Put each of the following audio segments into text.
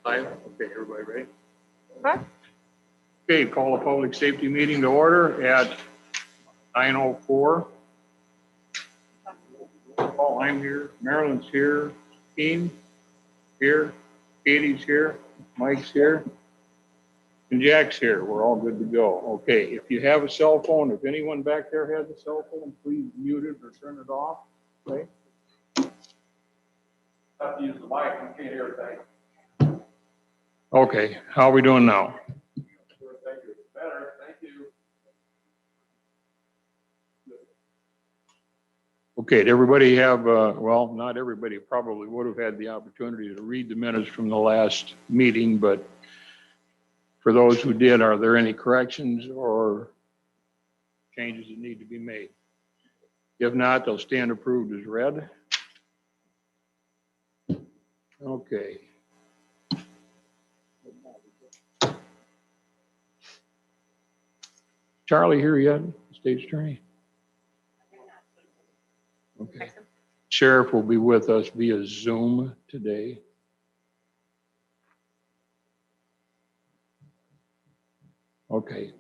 Live. Okay, everybody ready? Okay. Okay, call a public safety meeting to order at 9:04. Paul, I'm here, Marilyn's here, Keen here, Katie's here, Mike's here, and Jack's here. We're all good to go. Okay, if you have a cell phone, if anyone back there has a cell phone, please mute it or turn it off. Okay? Have to use the mic, you can't hear a thing. Okay, how are we doing now? Thank you. Better, thank you. Okay, did everybody have, well, not everybody probably would have had the opportunity to read the minutes from the last meeting, but for those who did, are there any corrections or changes that need to be made? If not, they'll stand approved as read. Okay. Charlie here yet, State's Attorney? Okay. Sheriff will be with us via Zoom today. Okay.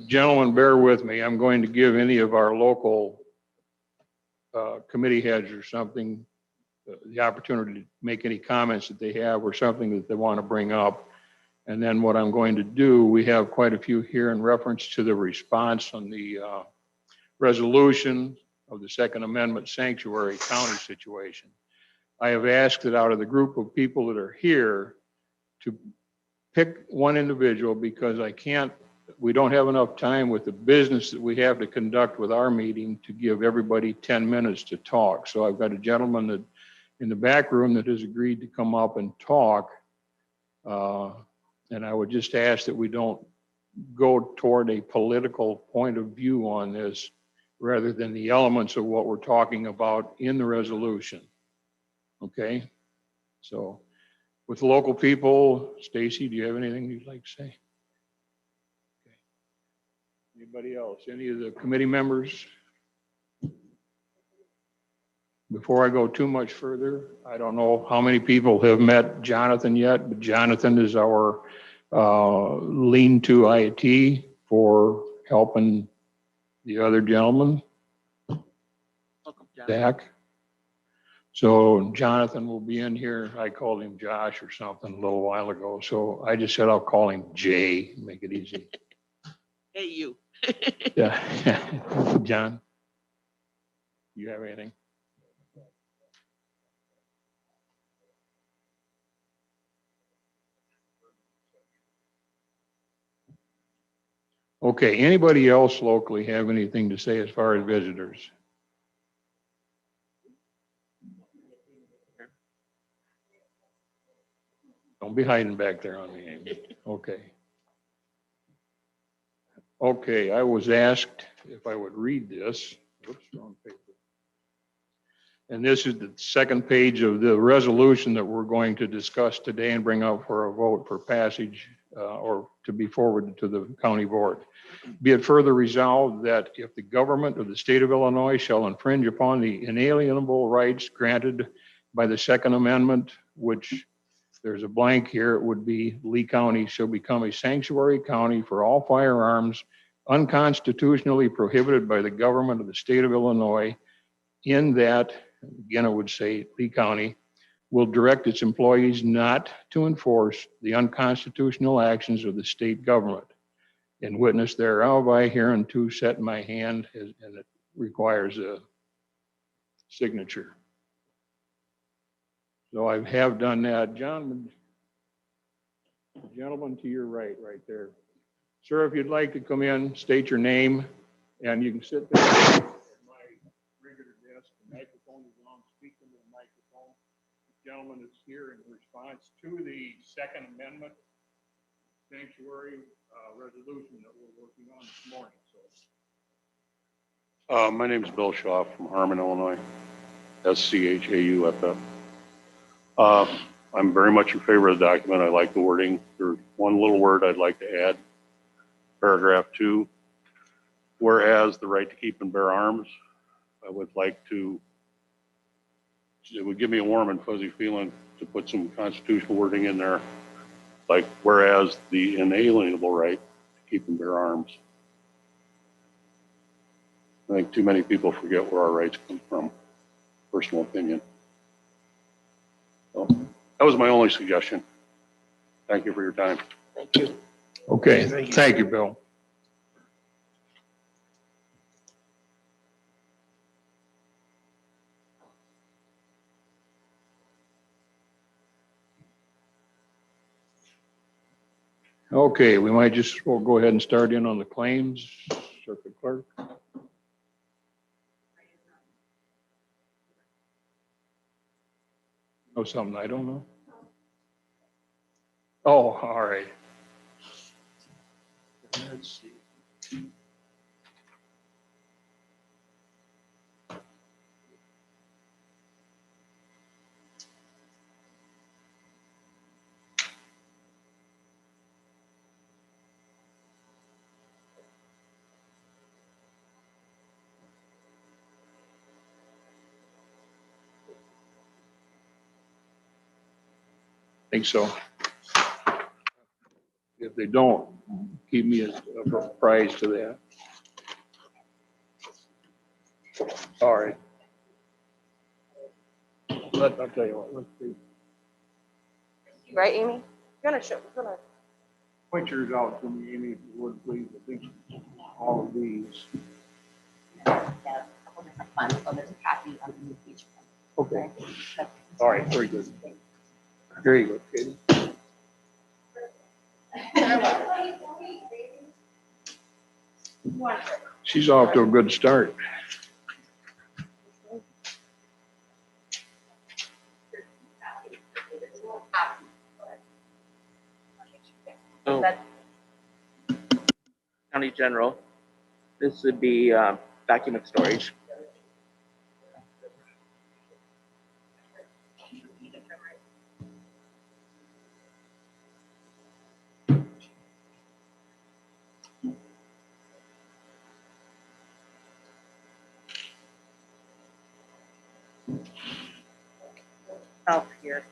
Gentlemen, bear with me. I'm going to give any of our local committee heads or something the opportunity to make any comments that they have or something that they want to bring up. And then what I'm going to do, we have quite a few here in reference to the response on the resolution of the Second Amendment sanctuary county situation. I have asked that out of the group of people that are here to pick one individual because we don't have enough time with the business that we have to conduct with our meeting to give everybody 10 minutes to talk. So I've got a gentleman that in the back room that has agreed to come up and talk. And I would just ask that we don't go toward a political point of view on this rather than the elements of what we're talking about in the resolution. Okay? So with local people, Stacy, do you have anything you'd like to say? Okay. Anybody else? Any of the committee members? Before I go too much further, I don't know how many people have met Jonathan yet, but Jonathan is our lean-to IT for helping the other gentleman, Welcome, John. Zach. So Jonathan will be in here. I called him Josh or something a little while ago. So I just said I'll call him Jay, make it easy. Hey, you. Yeah. John, you have anything? Okay, anybody else locally have anything to say as far as visitors? Don't be hiding back there on me, Amy. Okay. Okay, I was asked if I would read this. Oops, wrong paper. And this is the second page of the resolution that we're going to discuss today and bring up for a vote for passage or to be forwarded to the county board. Be it further resolved that if the government of the state of Illinois shall infringe upon the inalienable rights granted by the Second Amendment, which there's a blank here, it would be Lee County shall become a sanctuary county for all firearms unconstitutionally prohibited by the government of the state of Illinois, in that, again, I would say Lee County will direct its employees not to enforce the unconstitutional actions of the state government. In witness thereof, I hereunto set my hand, and it requires a signature. So I have done that. John, the gentleman to your right there. Sir, if you'd like to come in, state your name, and you can sit there at my regular desk. The microphone is on, speak into the microphone. The gentleman is here in response to the Second Amendment sanctuary resolution that we're working on this morning. So, My name is Bill Shaw from Harmon, Illinois, SCHAUFF. I'm very much in favor of the document. I like the wording. There's one little word I'd like to add. Paragraph 2, whereas the right to keep and bear arms, I would like to, it would give me a warm and fuzzy feeling to put some constitutional wording in there, like whereas the inalienable right to keep and bear arms. I think too many people forget where our rights come from, personal opinion. So that was my only suggestion. Thank you for your time. Thank you. Okay, thank you, Bill. Okay, we might just, we'll go ahead and start in on the claims, Circuit Clerk. Know something I don't know? Oh, all right. Let's see. Think so. If they don't, keep me apprised to that. All right. I'll tell you what, let's see. Right, Amy? You're gonna Point yours out to me, Amy, if you would, please. I think all of these. Yeah, a couple different funds, so there's a copy underneath each one. Okay. All right, very good. Very good, Katie. She's off to a good start. So, County General, this would be document storage. Up here.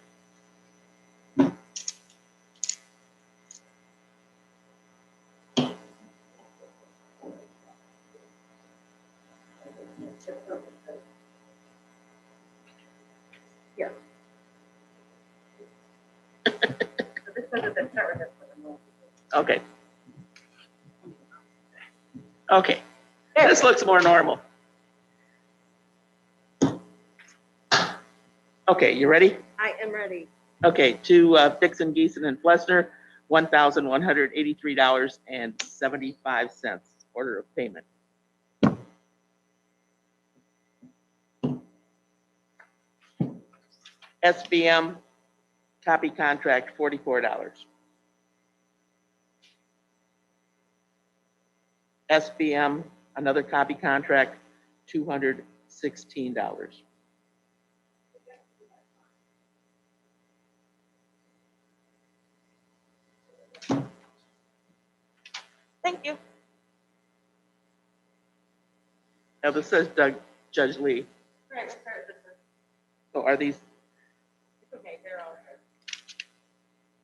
Here. Okay. Okay, this looks more normal. Okay, you ready? I am ready. Okay, to Dixon, Geeson, and Flesner, $1,183.75, order of payment. SBM, copy contract, $44. SBM, another copy contract, $216. Thank you. Now this says Judge Lee. Right, we'll start with this. So are these, It's okay, they're all good.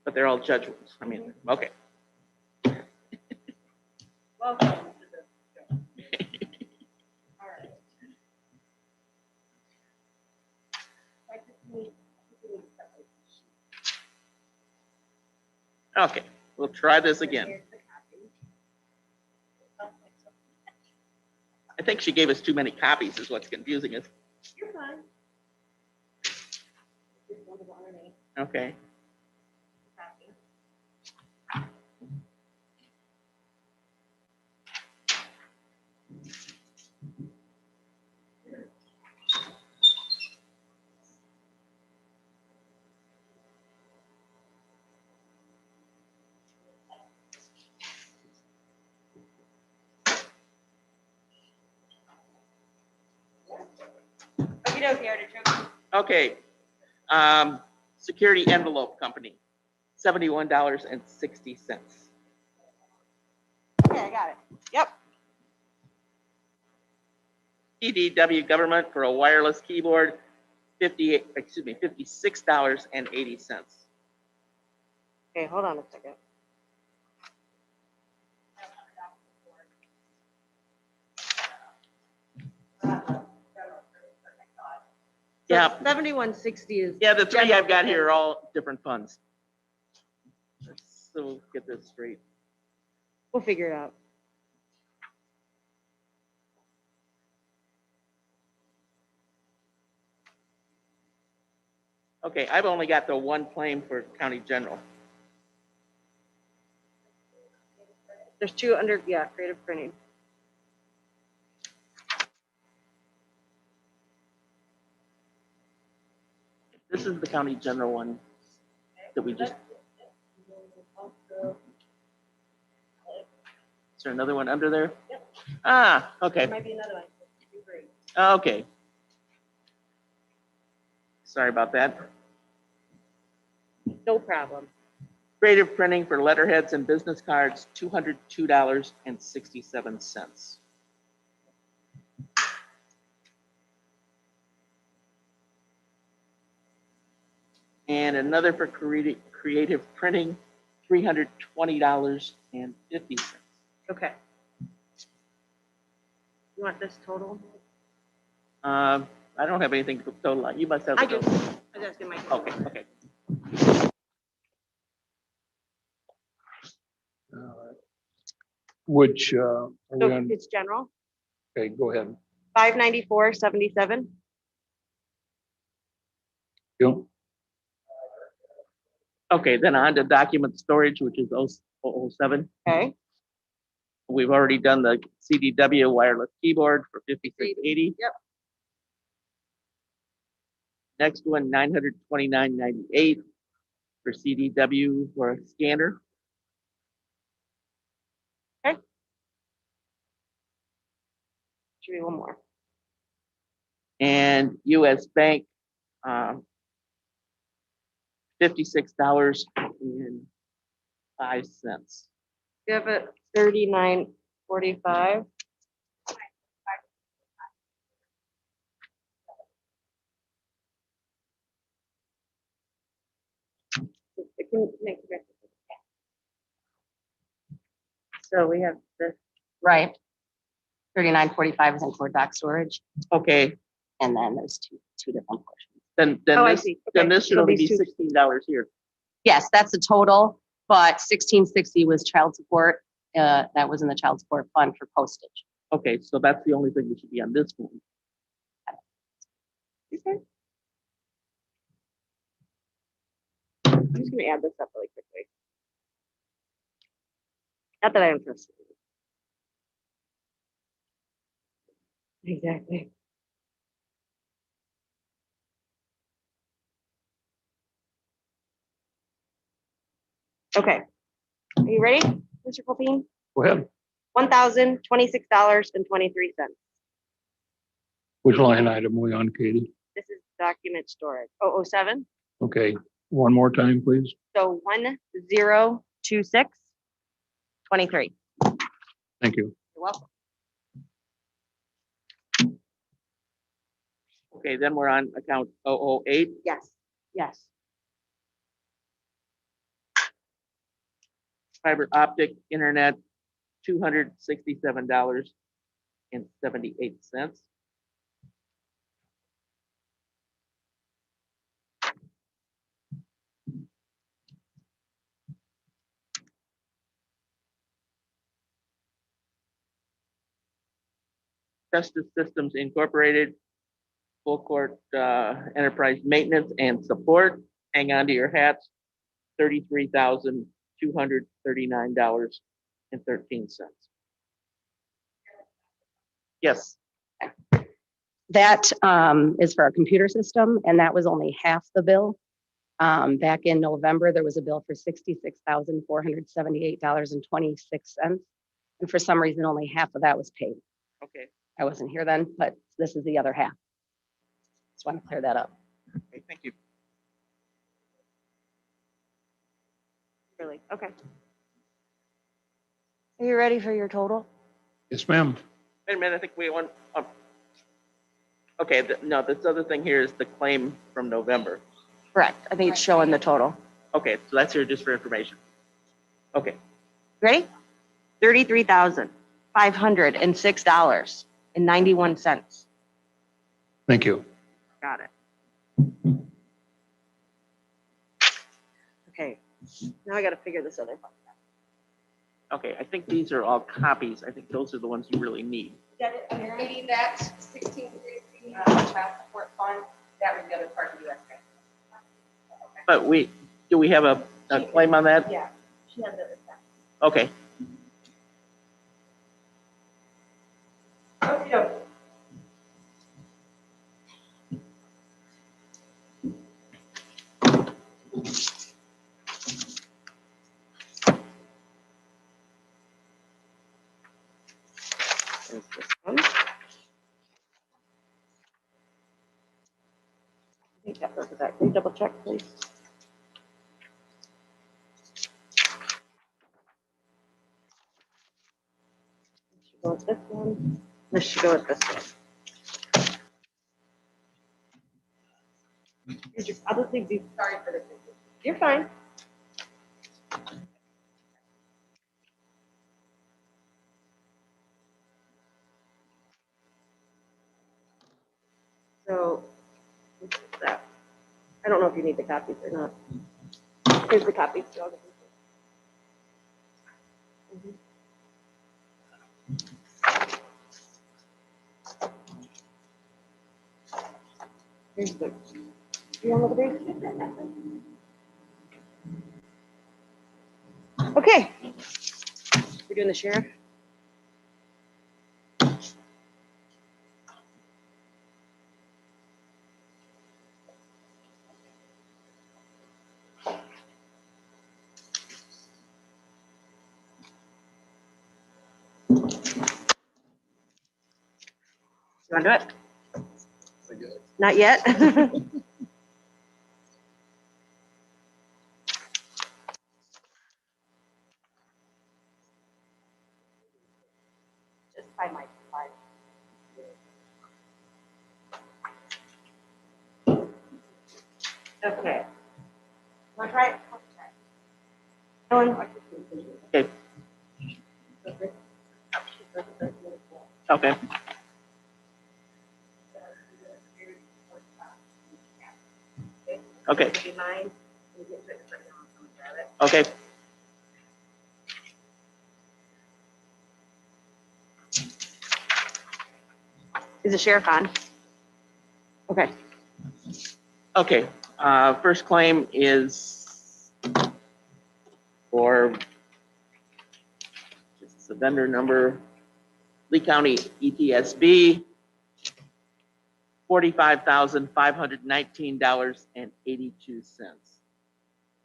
but they're all judgments. I mean, okay. Welcome to the show. All right. I just need separate. Okay, we'll try this again. Here's the copy. I think she gave us too many copies is what's confusing us. You're fine. This one is underneath Okay. the copy. Okey-dokey, artichoke. Okay. Security Envelope Company, $71.60. Okay, I got it. Yep. CDW Government for a wireless keyboard, $56.80. Okay, hold on a second. So Yeah. 7160 is. Yeah, the three general I've got fund. here are all different funds. So get this straight. We'll figure it out. Okay, I've only got the one claim for county general. There's two under, yeah, creative printing. This is the county general one that we just. Is there another one under there? Yep. Ah, okay, Might be another one. Great. okay. Sorry about that. No problem. Creative printing for letterheads and business cards, $202.67. And another for creative printing, $320.50. Okay. You want this total? I don't have anything to total. You must have. the I do. total. I was asking my. Okay, okay. Which, are we So on? it's general, Okay, go ahead. 594.77. You, Okay, then on to document storage, which is 007. Okay. We've already done the CDW wireless keyboard for $56.80. Yep. Next one, $929.98 for CDW for a scanner. Should be one more. And US Bank, $56.05. You have it 39.45. It can make a difference. So we have this. Right. 3945 is in core doc storage, Okay, and then there's two different portions. then Oh, I this, see. then Okay, this should so only these be two- $16 here. Yes, that's the total, but 1660 was child support. That was in the child support fund for postage. Okay, so that's the only thing that should be on this one. I'm just gonna add this up really quickly. Not that I'm interested. Exactly. Okay. Are you ready, Mr. Colpin? go ahead. $1,026.23. Which line item are we on, Katie? This is document storage. 007. Okay, one more time, please. So 1026.23. Thank you. You're welcome. Okay, then we're on account 008. Yes. Yes. Fiber optic internet, $267.78. Justice Systems Incorporated, full court enterprise maintenance and support. Hang on to your hats. $33,239.13. Yes, That is for our computer system, and that was only half the bill. Back in November, there was a bill for $66,478.26. And for some reason, only half of that was paid. okay, I wasn't here then, but this is the other half. Just want to clear that up. okay, thank you. Really? Okay. Are you ready for your total? Yes, ma'am. Wait a minute, I think we want, Okay, no, this other thing here is the claim from November. Correct. I think it's showing the total. Okay, so that's here just for information. Okay, Ready? $33,506.91. Thank you. Got it. Okay, now I gotta figure this other part out. okay, I think these are all copies. I think those are the ones you really need. Got it, maybe that 1633, child support fund, that was the other part of the US Bank. But do we have a claim on that? Yeah, she had the. Okay, Okay. There's this one. I think that goes with that. Can you double check, please? This should go with this one. This should go with this one. I'll just leave these. Sorry for the. You're fine. So, this is that. I don't know if you need the copies or not. Here's the copies. So I'll get them. Here's the. You want to look at these? Okay. We're doing the sheriff. You want to do it? Not yet? Just by my side. Okay. Want to try it? Ellen? okay, okay. Okay, okay. Is the sheriff on? Okay. Okay, first claim is for, this is the vendor number, Lee County ETSB, $45,519.82.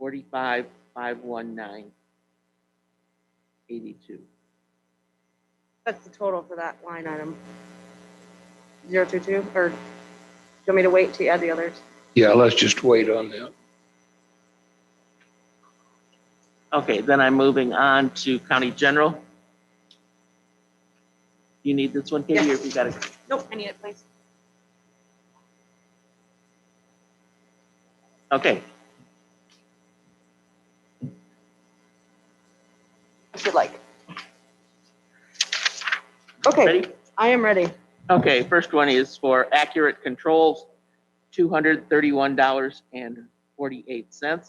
45,519.82. That's the total for that line item. 022, or do you want me to wait till you add the others? Yeah, let's just wait on that. Okay, then I'm moving on to County General. You need this one, Katie, or if you got it? Nope, I need it, please. Okay, If you'd like. Okay, ready? I am ready. Okay, first one is for Accurate Controls, $231.48.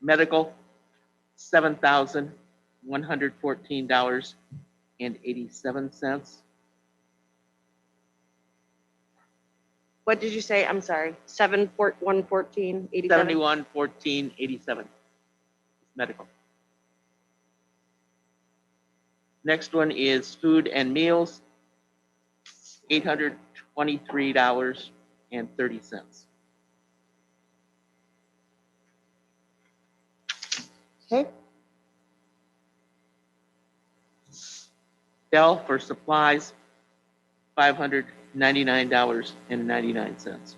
Medical, $7,114.87. What did you say? I'm sorry. 114, 87? 7114.87. Medical. Next one is Food and Meals, $823.30. Okay. Dell for supplies, $599.99.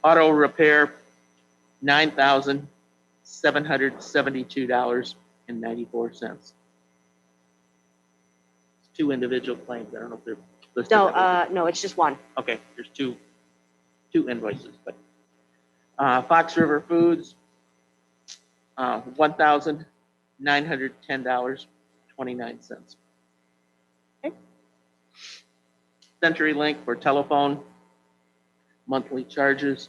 Auto repair, $9,772.94. Two individual claims. I don't know if they're listed. No, that way. no, it's just one. Okay, there's two invoices, but, Fox River Foods, $1,910.29. Okay. CenturyLink for telephone, monthly charges,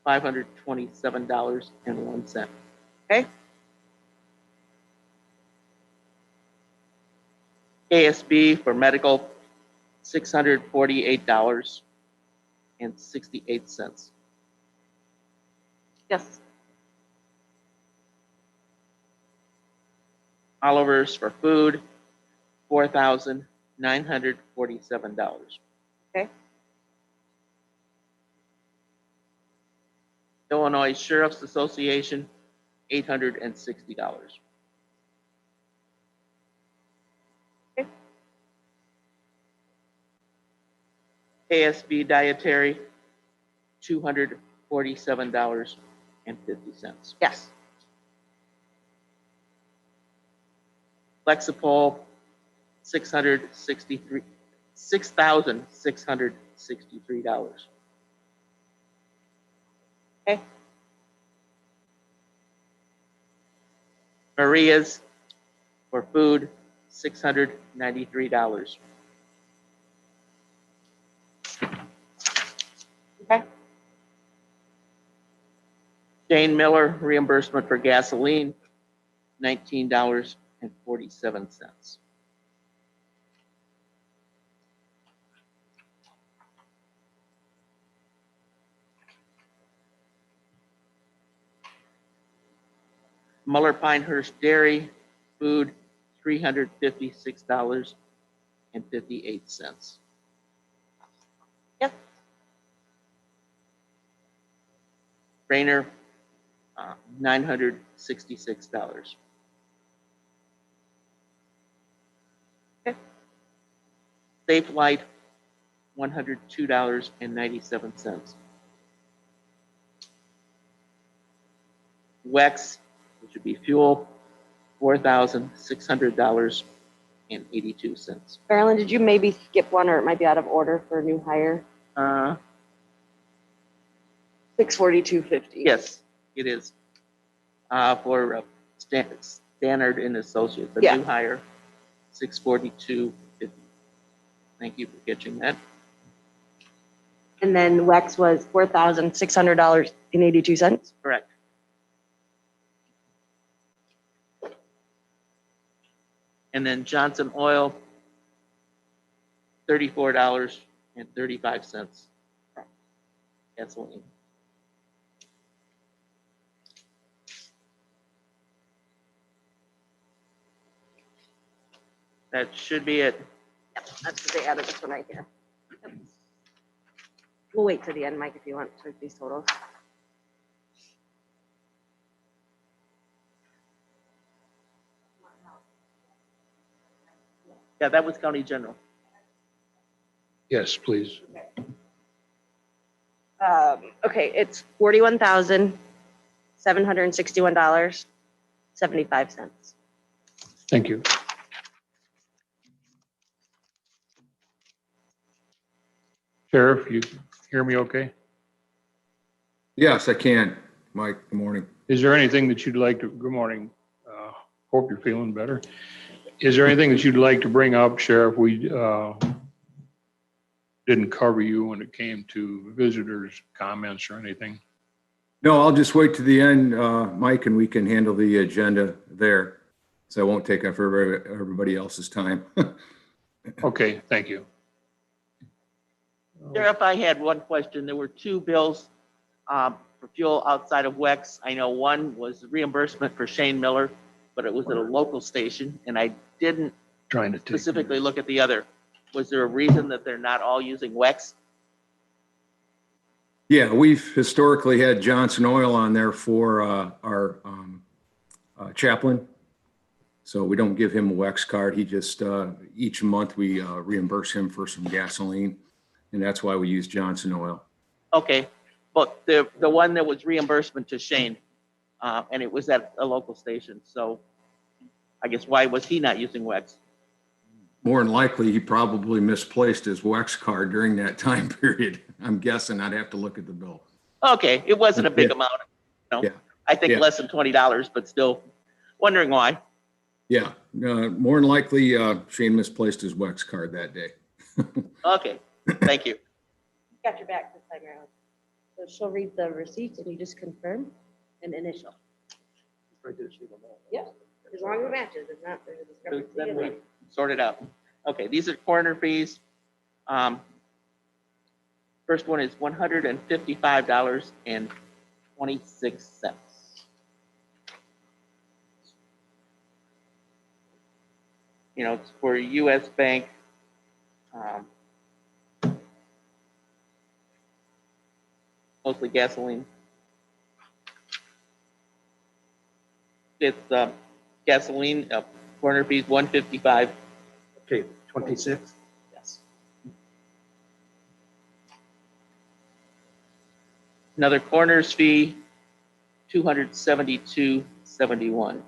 $527.01. Okay. ASB for medical, $648.68. Yes. Oliver's for food, $4,947. Okay. Illinois Sheriff's Association, $860. Okay. ASB Dietary, $247.50. Yes. Lexipol, $6,663. Okay. Maria's for food, $693. Okay. Jane Miller reimbursement for gasoline, $19.47. Muller Pinehurst Dairy, food, $356.58. Yep. Rayner, $966. Okay. Safe Light, $102.97. Wex, which would be fuel, $4,600.82. Marilyn, did you maybe skip one, or it might be out of order for new hire? 642.50. Yes, it is. For Stannard and Associates, a Yeah. new hire, $642.50. Thank you for catching that. And then Wex was $4,600.82. Correct. And then Johnson Oil, $34.35. Gasoline. That should be it. Yep, that's what they added this one right here. Yep. We'll wait to the end, Mike, if you want to these totals. Yeah, that was County General. Yes, please. Okay, it's $41,761.75. Thank you. Sheriff, you hear me okay? Yes, I can. Mike, good morning. Is there anything that you'd like to, good morning. Hope you're feeling better. Is there anything that you'd like to bring up, Sheriff? We didn't cover you when it came to visitors' comments or anything. No, I'll just wait to the end, Mike, and we can handle the agenda there. So I won't take up everybody else's time. Okay, thank you. Sheriff, I had one question. There were two bills for fuel outside of Wex. I know one was reimbursement for Shane Miller, but it was at a local station, and I didn't Trying to take. specifically look at the other. Was there a reason that they're not all using Wex? Yeah, we've historically had Johnson Oil on there for our chaplain. So we don't give him a Wex card. He just, each month we reimburse him for some gasoline. And that's why we use Johnson Oil. Okay, but the one that was reimbursement to Shane, and it was at a local station. So I guess why was he not using WEX? More than likely, he probably misplaced his WEX card during that time period. I'm guessing. I'd have to look at the bill. Okay, it wasn't a big Yeah. amount. You know, Yeah. I think Yeah. less than $20, but still wondering why. Yeah, more than likely, Shane misplaced his WEX card that day. Okay, thank you. Got your back this time around. So she'll read the receipt and you just confirm and initial. Yep, as long as it matches, if not, there's a discrepancy. Then we sort it out. Okay, these are coroner fees. First one is $155.26. You know, it's for US Bank. Mostly gasoline. It's gasoline, coroner fees, $155. Okay, 26. Yes. Another coroner's fee, $272.71.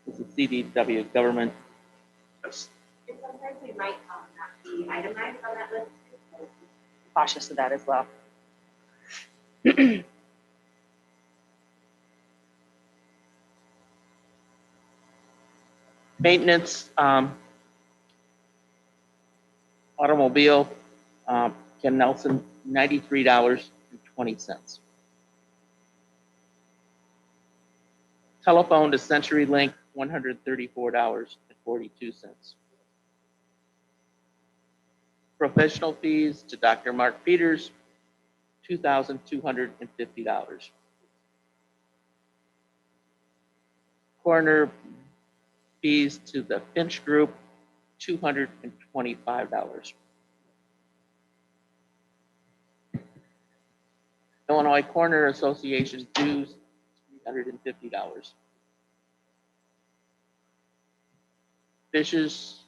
This is CDW government. Yes. And sometimes we might not be itemized on that list. So cautious of that as well. Maintenance, automobile, Ken Nelson, $93.20. Telephone to CenturyLink, $134.42. Professional fees to Dr. Mark Peters, $2,250. Coroner fees to the Finch Group, $225. Illinois Coroner Association dues, $350. Fishes,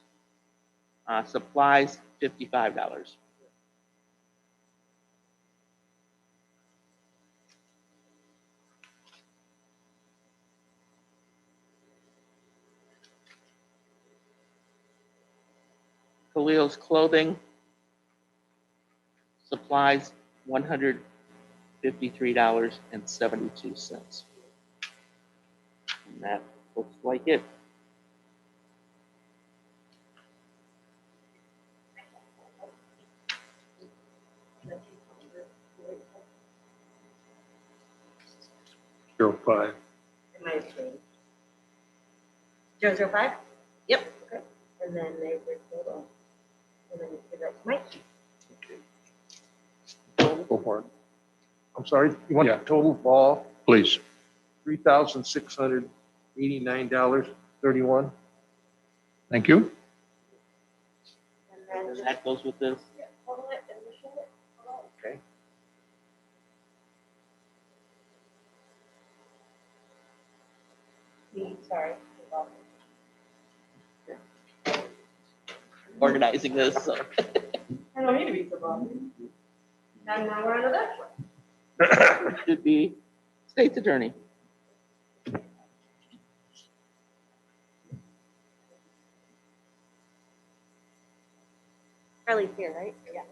supplies, $55. Khalil's clothing, supplies, $153.72. And that looks like it. Zero 5. It might have changed. 005? Yep, okay. And then there's your total. And then you give that to Mike. Go for it, I'm sorry, you want the Yeah. total ball, please. $3,689.31. Thank you. And then And just that goes with this. total it, initial it. Okay. Sorry. Organizing this, so. I don't mean to be so bothered. And now we're on to that one. Should be state's attorney. Charlie's here, right? Yeah.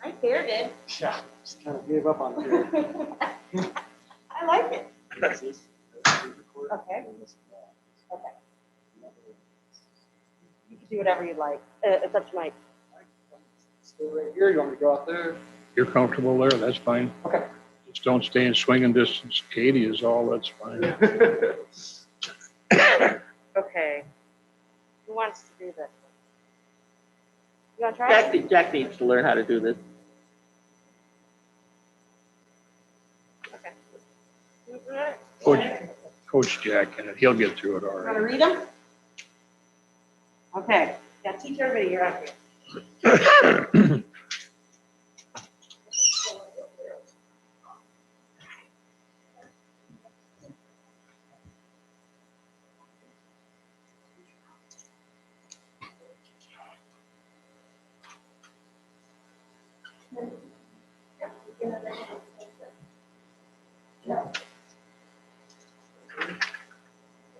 I fair did. Yeah, just kind of gave up on it. I like it. Okay. Okay. You can do whatever you like. It's up to Mike. Stay right here, you want me to go out there? You're comfortable there, that's fine. Okay. Just don't stay in swinging distance. Katie is all, that's fine. Okay. Who wants to do this? You want to try it? Jack needs to learn how to do this. Okay. You do it? Coach Jack in it, he'll get through it all Want to right. read them? Okay. Yeah, teach everybody you're up here.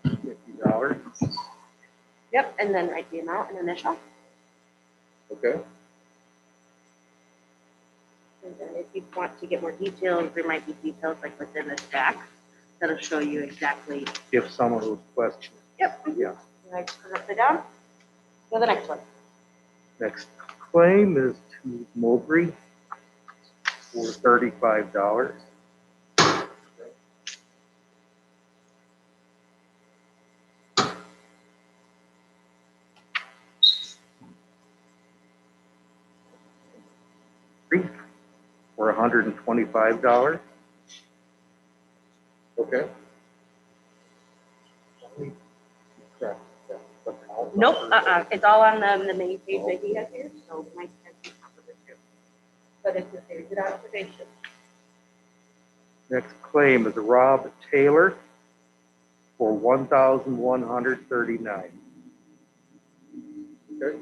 $50. Yep, and then write the amount and initial. Okay. And then if you want to get more details, there might be details like within the stack that'll show you exactly. If someone was questioning. Yep. Yeah. And I just put it upside down. Go to the next one. Next claim is to Mowbray for $35. For $125. Okay. Nope, it's all on the main page that he has here, so Mike has the top of it too. But it's a very good observation. Next claim is Rob Taylor for $1,139. Okay.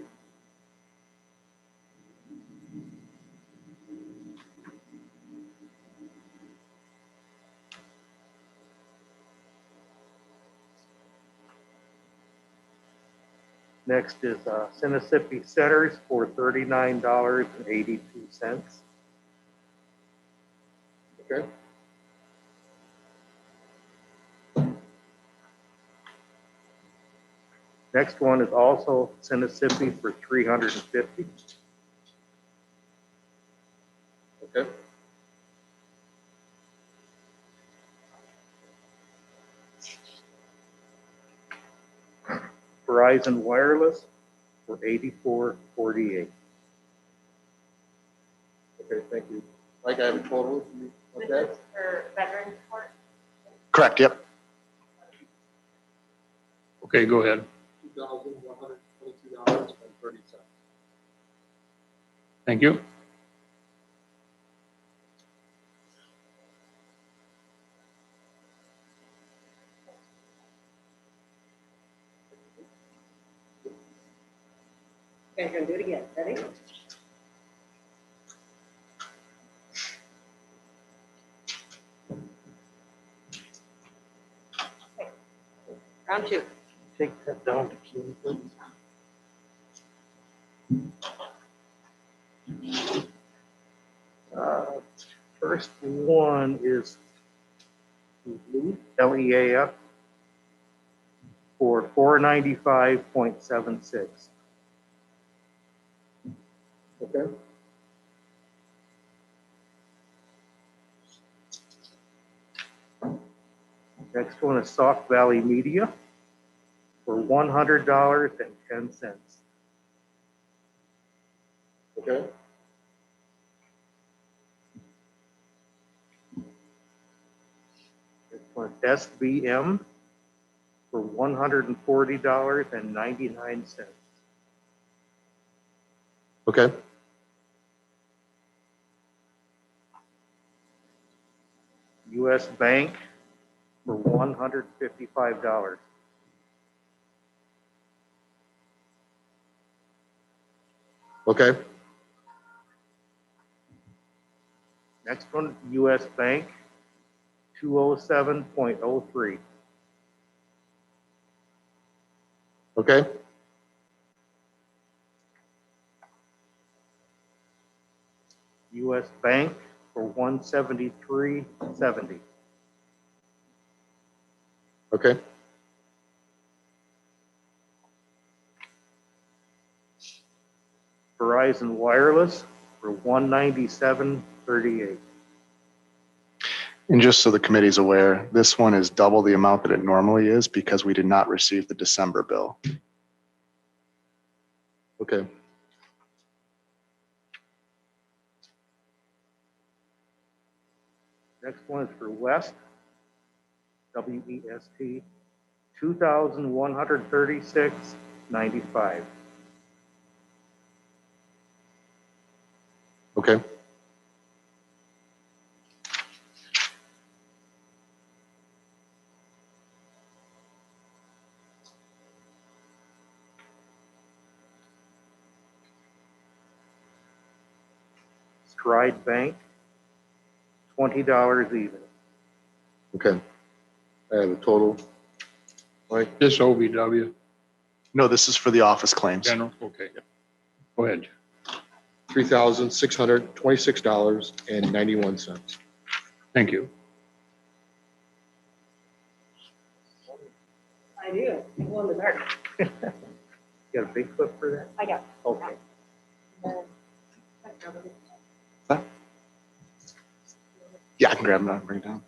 Next is Mississippi Centers for $39.82. Okay. Next one is also Mississippi for $350. Okay. Verizon Wireless for $84.48. Okay, thank you. Like I have a total of that? For veterans court. Correct, yep. Okay, go ahead. $2,122.30. Thank you. Okay, gonna do it again, ready? Okay. Round two. Take that down to Keene, please. First one is LEAF for $495.76. Okay. Next one is Sauk Valley Media for $100.10. Okay. Next one is SVM for $140.99. Okay. US Bank for $155. Okay. Next one, US Bank, 207.03. Okay. US Bank for 173.70. Okay. Verizon Wireless for 197.38. And just so the committee's aware, this one is double the amount that it normally is because we did not receive the December bill. Okay. Next one is for West, WEST, 2,136.95. Okay. Stride Bank, $20 even. Okay. I have a total. Mike, This OVW, No, this is for the office claims. general, okay. Go ahead. $3,626.91. Thank you. I do. I go in the dark. You got a big clip for that? I got. Okay. Yeah, I can grab them and bring it down.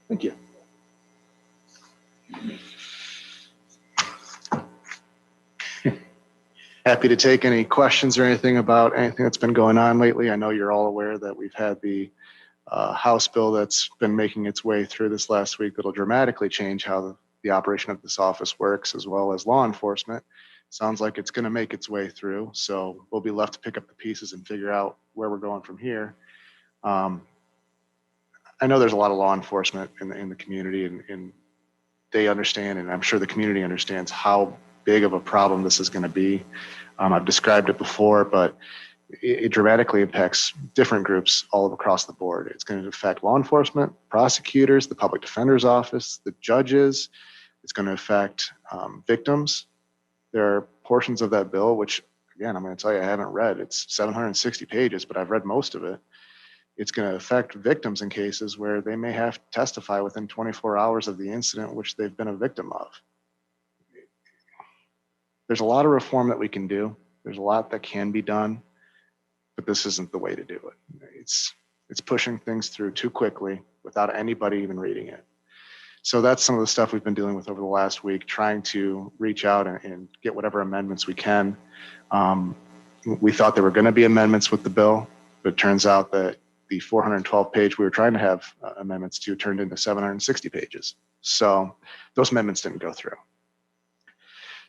Thank you. Happy to take any questions or anything about anything that's been going on lately. I know you're all aware that we've had the House bill that's been making its way through this last week that'll dramatically change how the operation of this office works, as well as law enforcement. Sounds like it's going to make its way through, so we'll be left to pick up the pieces and figure out where we're going from here. I know there's a lot of law enforcement in the community, and they understand, and I'm sure the community understands how big of a problem this is going to be. I've described it before, but it dramatically impacts different groups all across the board. It's going to affect law enforcement, prosecutors, the public defender's office, the judges. It's going to affect victims. There are portions of that bill, which, again, I'm going to tell you, I haven't read. It's 760 pages, but I've read most of it. It's going to affect victims in cases where they may have to testify within 24 hours of the incident which they've been a victim of. There's a lot of reform that we can do. There's a lot that can be done, but this isn't the way to do it. It's pushing things through too quickly without anybody even reading it. So that's some of the stuff we've been dealing with over the last week, trying to reach out and get whatever amendments we can. We thought there were going to be amendments with the bill, but it turns out that the 412 page we were trying to have amendments to turned into 760 pages. So those amendments didn't go through.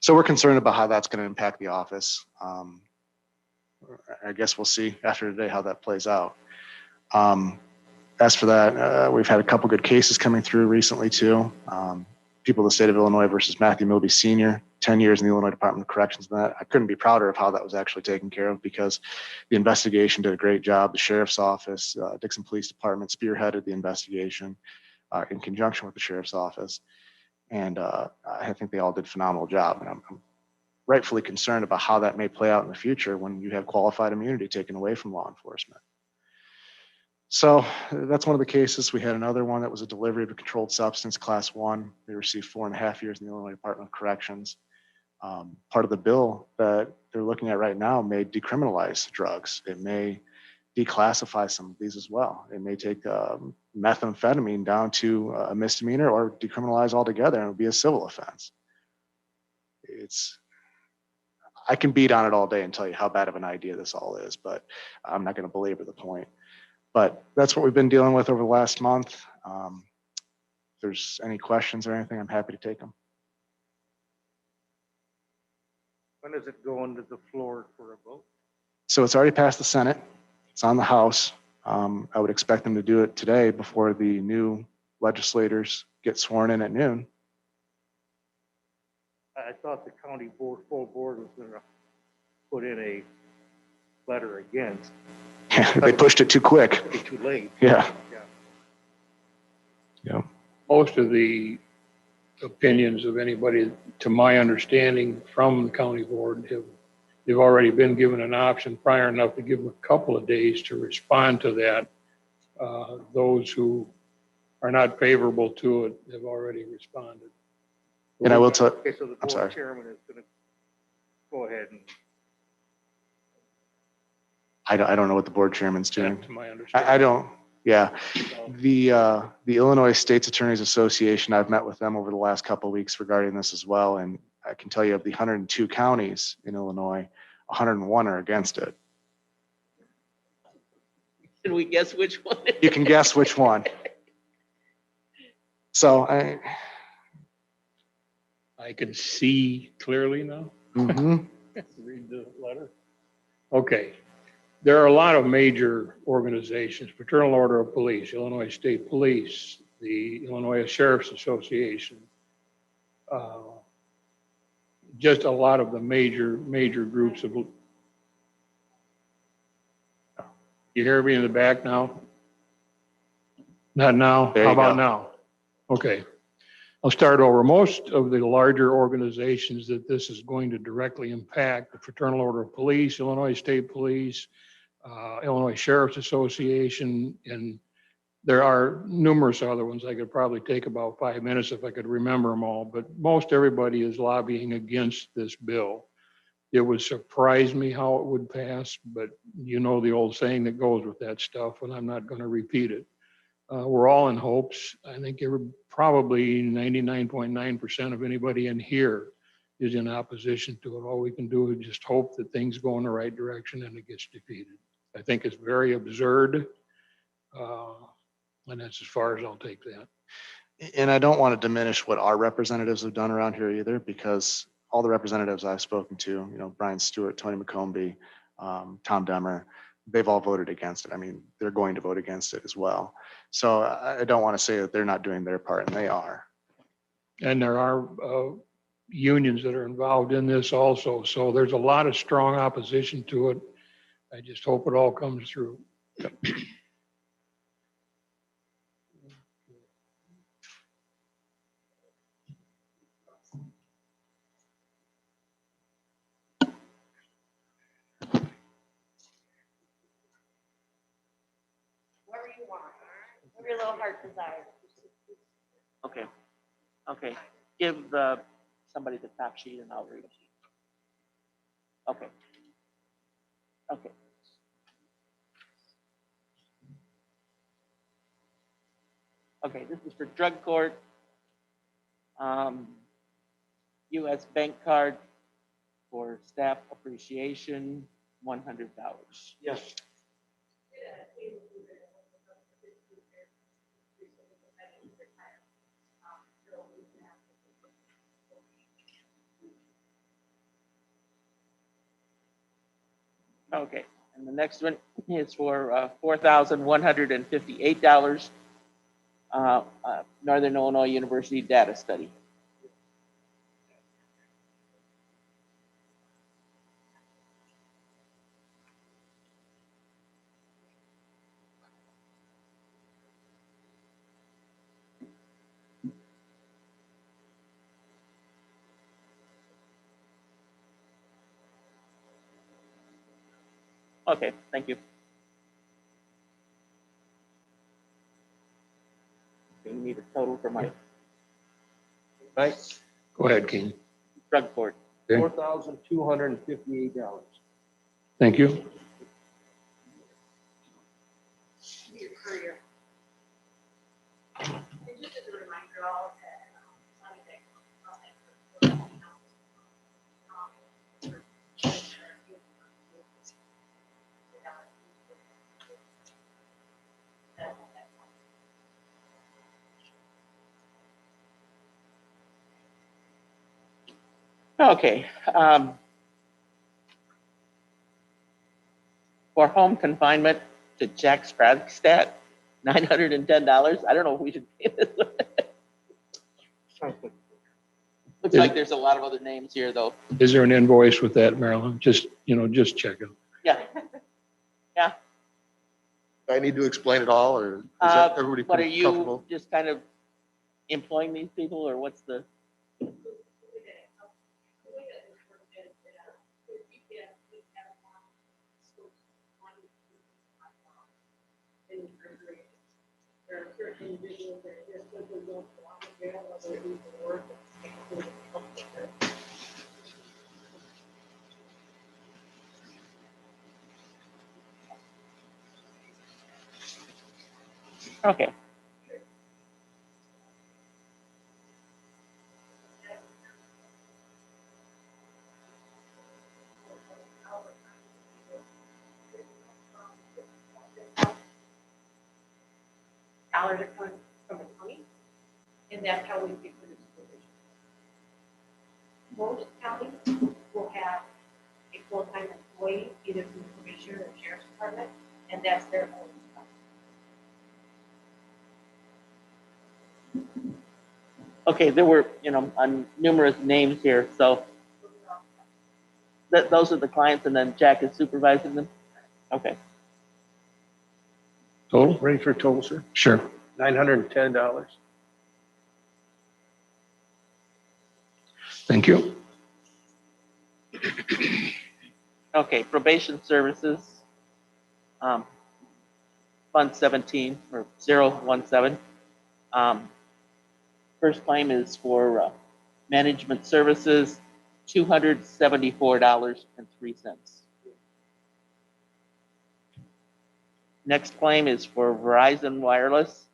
So we're concerned about how that's going to impact the office. I guess we'll see after today how that plays out. As for that, we've had a couple good cases coming through recently too. People of the state of Illinois versus Matthew Milby Sr., 10 years in the Illinois Department of Corrections. And that I couldn't be prouder of how that was actually taken care of, because the investigation did a great job. The sheriff's office, Dixon Police Department spearheaded the investigation in conjunction with the sheriff's office. And I think they all did a phenomenal job. And I'm rightfully concerned about how that may play out in the future when you have qualified immunity taken away from law enforcement. So that's one of the cases. We had another one that was a delivery of a controlled substance, class 1. They received 4.5 years in the Illinois Department of Corrections. Part of the bill that they're looking at right now may decriminalize drugs. It may declassify some of these as well. It may take methamphetamine down to a misdemeanor or decriminalize altogether, and it would be a civil offense. I can beat on it all day and tell you how bad of an idea this all is, but I'm not going to belabor the point. But that's what we've been dealing with over the last month. If there's any questions or anything, I'm happy to take them. When does it go into the floor for a vote? So it's already passed the Senate. It's on the House. I would expect them to do it today before the new legislators get sworn in at noon. I thought the county board, full board was going to put in a letter against. They pushed it too quick. It'd be too late. Yeah. Most of the opinions of anybody, to my understanding, from the county board they've already been given an option prior enough to give them a couple of days to respond to that. Those who are not favorable to it have already responded. And I will tell. Okay, so the I'm sorry. board chairman is going to go ahead and. I don't know what the board chairman's doing. To my understanding. I don't. Yeah. The Illinois States Attorneys Association, I've met with them over the last couple of weeks regarding this as well. And I can tell you of the 102 counties in Illinois, 101 are against it. Can we guess which one? You can guess which one. So I can see clearly now. mhm. Read the letter. Okay. There are a lot of major organizations: Fraternal Order of Police, Illinois State Police, the Illinois Sheriff's Association, just a lot of the major groups of You hear me in the back now? Not now? There How you about go. now? Okay. I'll start over. Most of the larger organizations that this is going to directly impact, the Fraternal Order of Police, Illinois State Police, Illinois Sheriff's Association, and there are numerous other ones. I could probably take about 5 minutes if I could remember them all, but most everybody is lobbying against this bill. It would surprise me how it would pass, but you know the old saying that goes with that stuff, and I'm not going to repeat it. We're all in hopes. I think probably 99.9% of anybody in here is in opposition to it. All we can do is just hope that things go in the right direction and it gets defeated. I think it's very absurd. And that's as far as I'll take that. And I don't want to diminish what our representatives have done around here either, because all the representatives I've spoken to, you know, Brian Stewart, Tony McCombie, Tom Demmer, they've all voted against it. I mean, they're going to vote against it as well. So I don't want to say that they're not doing their part, and they are. And there are unions that are involved in this also. So there's a lot of strong opposition to it. I just hope it all comes through. Whatever you want, whatever your little heart desires. Okay. Okay. Give somebody the top sheet and I'll read it. Okay. Okay. Okay, this is for drug court. US bank card for staff appreciation, $100. Yes. Okay, and the next one is for $4,158, Northern Illinois University data study. Okay, thank you. Okay, you need a total for my Right, Go ahead, King. drug court. Okay. $4,258. Thank you. Your career. And just as a reminder, all that, Okay. For home confinement to Jack Spragstad, $910. I don't know if we should pay this. Looks like there's a lot of other names here, though. Is there an invoice with that, Marilyn? Just, just check it. Yeah. Yeah. Do I need to explain it all, or is that everybody What are pretty you comfortable? just kind of employing these people, or what's the? there are certain individuals that just simply don't want to jail, whether it be for work or Okay. dollars are coming from the county, and that's how we pay for this provision. Most counties will have a full-time employee, either from the commissioner or sheriff's department, and that's their own stuff. Okay, there were, on numerous names here, so those are the clients, and then Jack is supervising them? Okay. Total? Ready for a total, sir? Sure. $910. Thank you. Okay, probation services, Fund 17 or 017. First claim is for management services, $274.03. Next claim is for Verizon Wireless,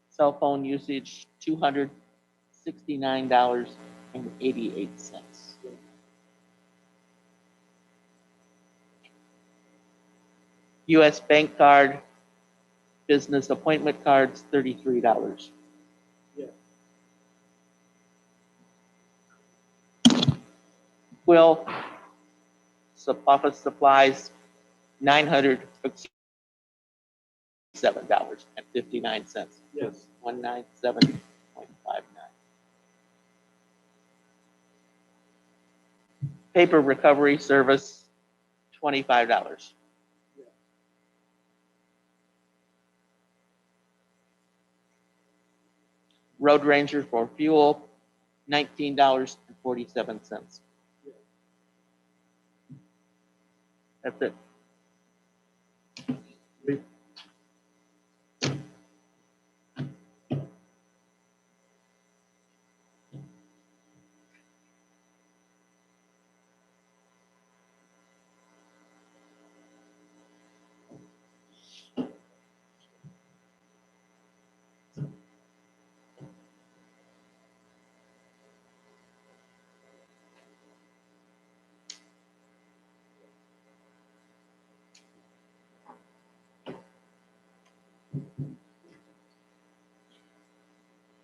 cell phone usage, $269.88. US bank card, business appointment cards, $33. Quill, office supplies, $907.59. Yes. 197.59. Paper recovery service, $25. Road Ranger for fuel, $19.47. That's it.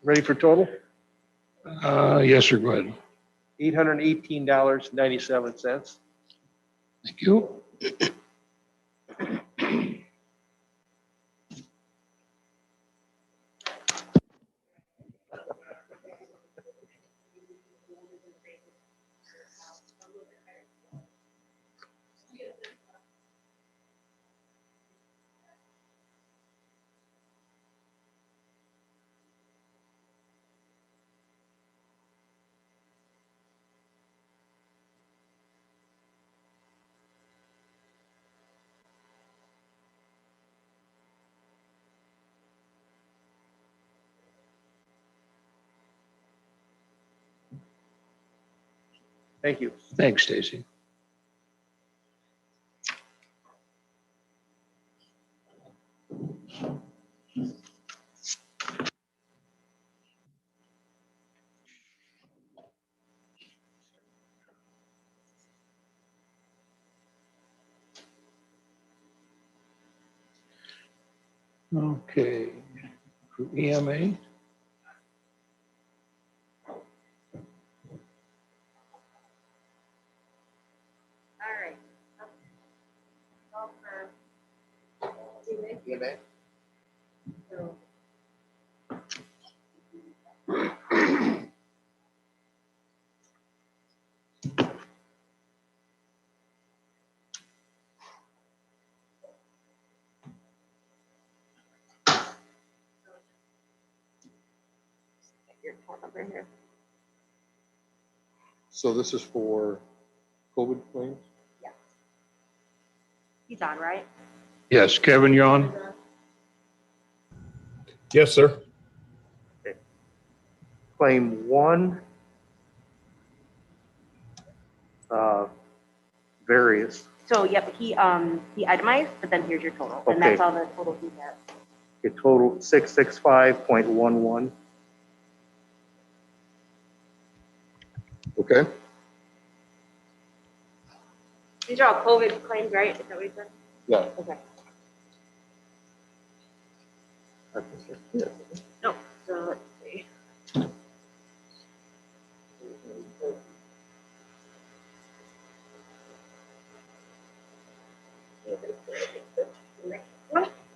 Ready for total? Yes, sir, go ahead. $818.97. Thank you. Thank you. Thanks, Stacy. Okay. For EMA. All right. All for- EMA? So, your phone number here. So this is for COVID claims? He's on, right? Yes, Kevin, you on? Yes, sir. Claim 1. Various. So, yep, he itemized, but then here's your total, and that's Okay. all the total he has. It totaled 665.11. Okay. These are all COVID claims, right? Is that what you said? Yeah. Okay. No, so let's see.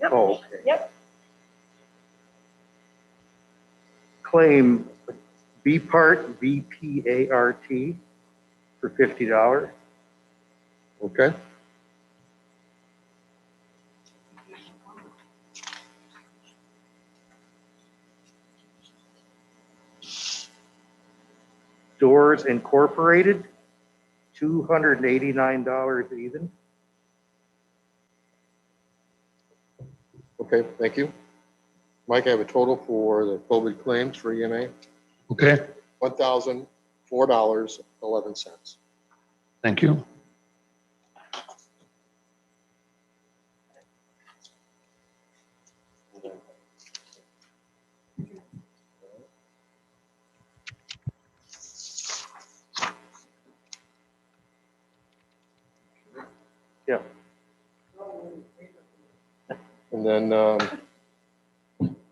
Yep. Oh, okay. Yep. Claim B part VPART for $50. Okay. Doors Incorporated, $289 even. Okay, thank you. Mike, I have a total for the COVID claims for EMA, Okay, $1,004.11. thank you. Yeah. And then, all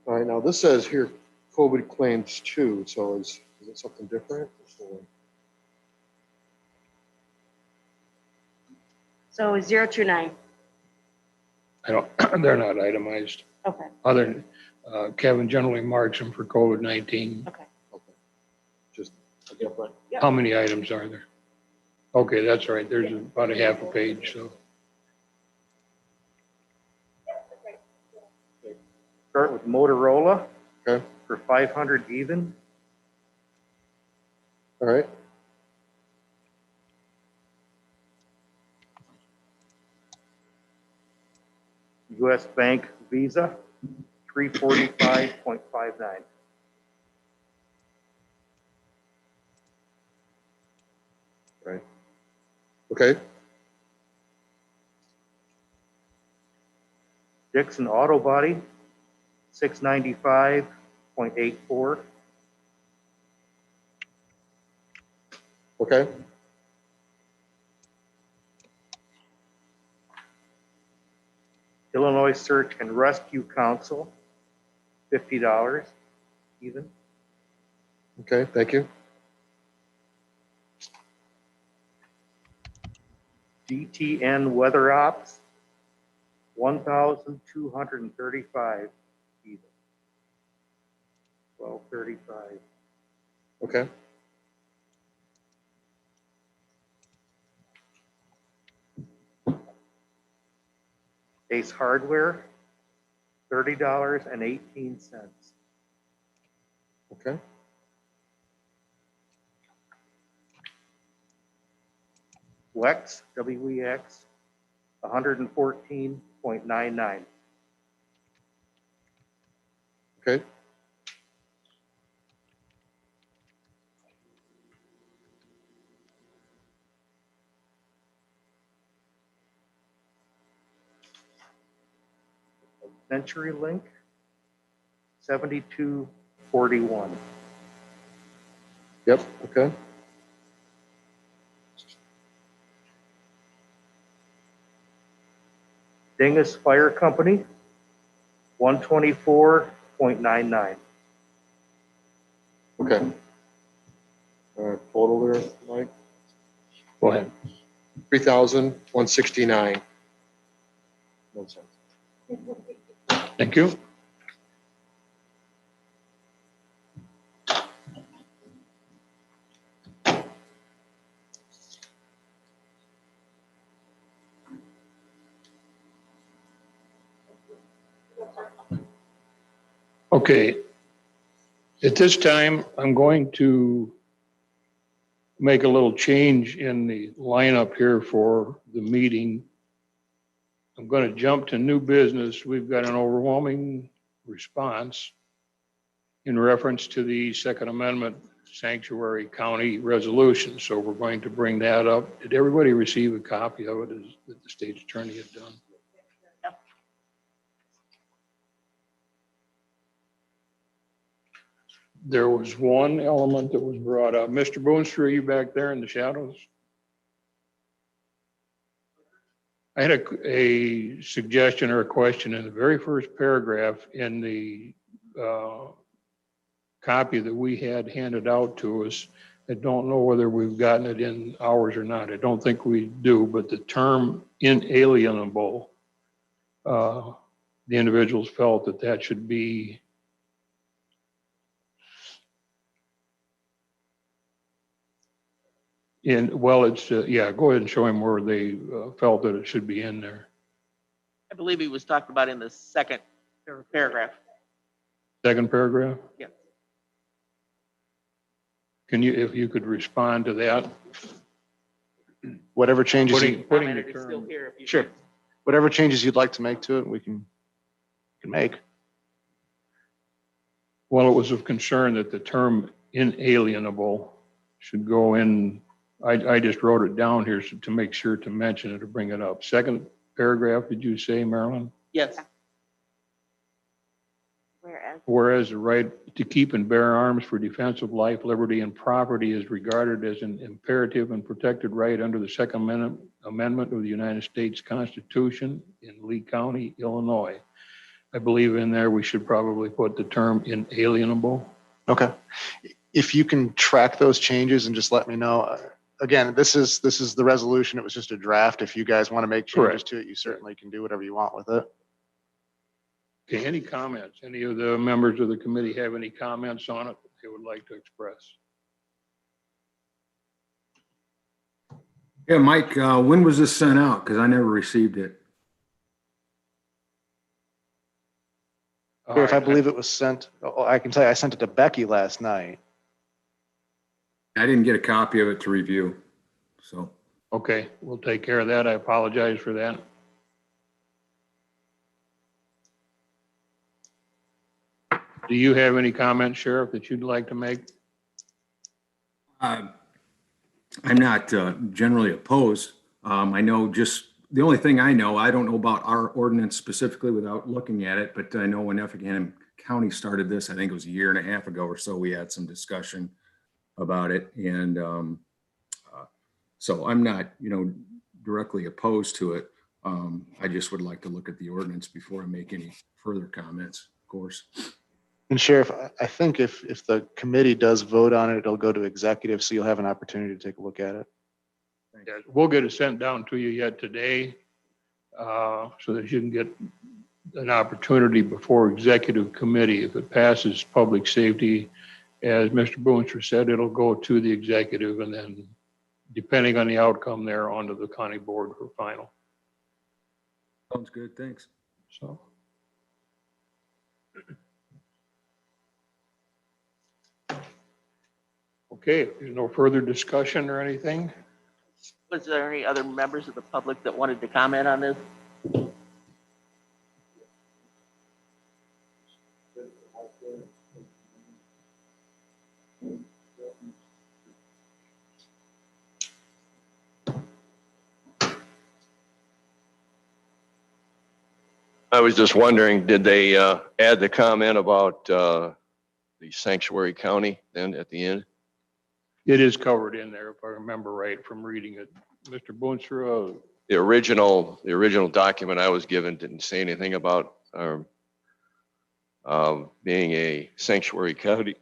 right, now this says here, COVID claims too, so is it something different? Or- So 029. I don't, they're not itemized. Okay, Other, Kevin generally marks them for COVID-19. okay. Okay. Just a different, How many items are there? Okay, that's right. There's about a half a page, so. Start with Motorola okay, for 500 even. all right, US Bank Visa, 345.59. right, okay, Dixon Auto Body, 695.84. okay, Illinois Search and Rescue Council, $50 even. okay, thank you. DTN Weather Ops, 1,235 even. 1235. Okay, Ace Hardware, $30.18. okay, Wex, WEX, 114.99. okay, CenturyLink, 72.41. yep, okay, Dingus Fire Company, 124.99. okay. Total there, Mike, Go ahead. 3,169. Thank you. Okay. At this time, I'm going to make a little change in the lineup here for the meeting. I'm going to jump to new business. We've got an overwhelming response in reference to the Second Amendment Sanctuary County resolution. So we're going to bring that up. Did everybody receive a copy of it as that the state attorney had done? There was one element that was brought up. Mr. Boonstra, are you back there in the shadows? I had a suggestion or a question in the very first paragraph in the copy that we had handed out to us. I don't know whether we've gotten it in ours or not. I don't think we do, but the term inalienable, the individuals felt that that should be in, well, it's, yeah, go ahead and show him where they felt that it should be in there. I believe he was talking about in the second paragraph. Second paragraph? Yep. Can you, if you could respond to that? Whatever changes, Putting the Comment is still term, here if you. Sure. whatever changes you'd like to make to it, we can make. well, it was of concern that the term inalienable should go in. I just wrote it down here to make sure to mention it or bring it up. Second paragraph, did you say, Marilyn? Yes, Whereas, Whereas the right to keep and bear arms for defense of life, liberty, and property is regarded as an imperative and protected right under the Second Amendment of the United States Constitution in Lee County, Illinois. I believe in there we should probably put the term inalienable. Okay. If you can track those changes and just let me know. Again, this is the resolution. It was just a draft. If you guys want to make changes Correct. to it, you certainly can do whatever you want with it. Okay, any comments? Any of the members of the committee have any comments on it that they would like to express? Yeah, Mike, when was this sent out? Because I never received it. If I believe it was sent, I can tell you, I sent it to Becky last night. I didn't get a copy of it to review, so. Okay, we'll take care of that. I apologize for that. Do you have any comments, Sheriff, that you'd like to make? I'm not generally opposed. I know just, the only thing I know, I don't know about our ordinance specifically without looking at it, but I know when Effingham County started this, I think it was a year and a half ago or so, we had some discussion about it. And so I'm not, directly opposed to it. I just would like to look at the ordinance before I make any further comments, of course. And Sheriff, I think if the committee does vote on it, it'll go to executive, so you'll have an opportunity to take a look at it. Yeah, we'll get it sent down to you yet today, so that you can get an opportunity before executive committee. If it passes public safety, as Mr. Boonster said, it'll go to the executive, and then depending on the outcome there, onto the county board for final. Sounds good, thanks. So. Okay, if there's no further discussion or anything, was there any other members of the public that wanted to comment on this? I was just wondering, did they add the comment about the sanctuary county then at the end? it is covered in there, if I remember right from reading it. Mr. Boonstra, The original document I was given didn't say anything about being a sanctuary county.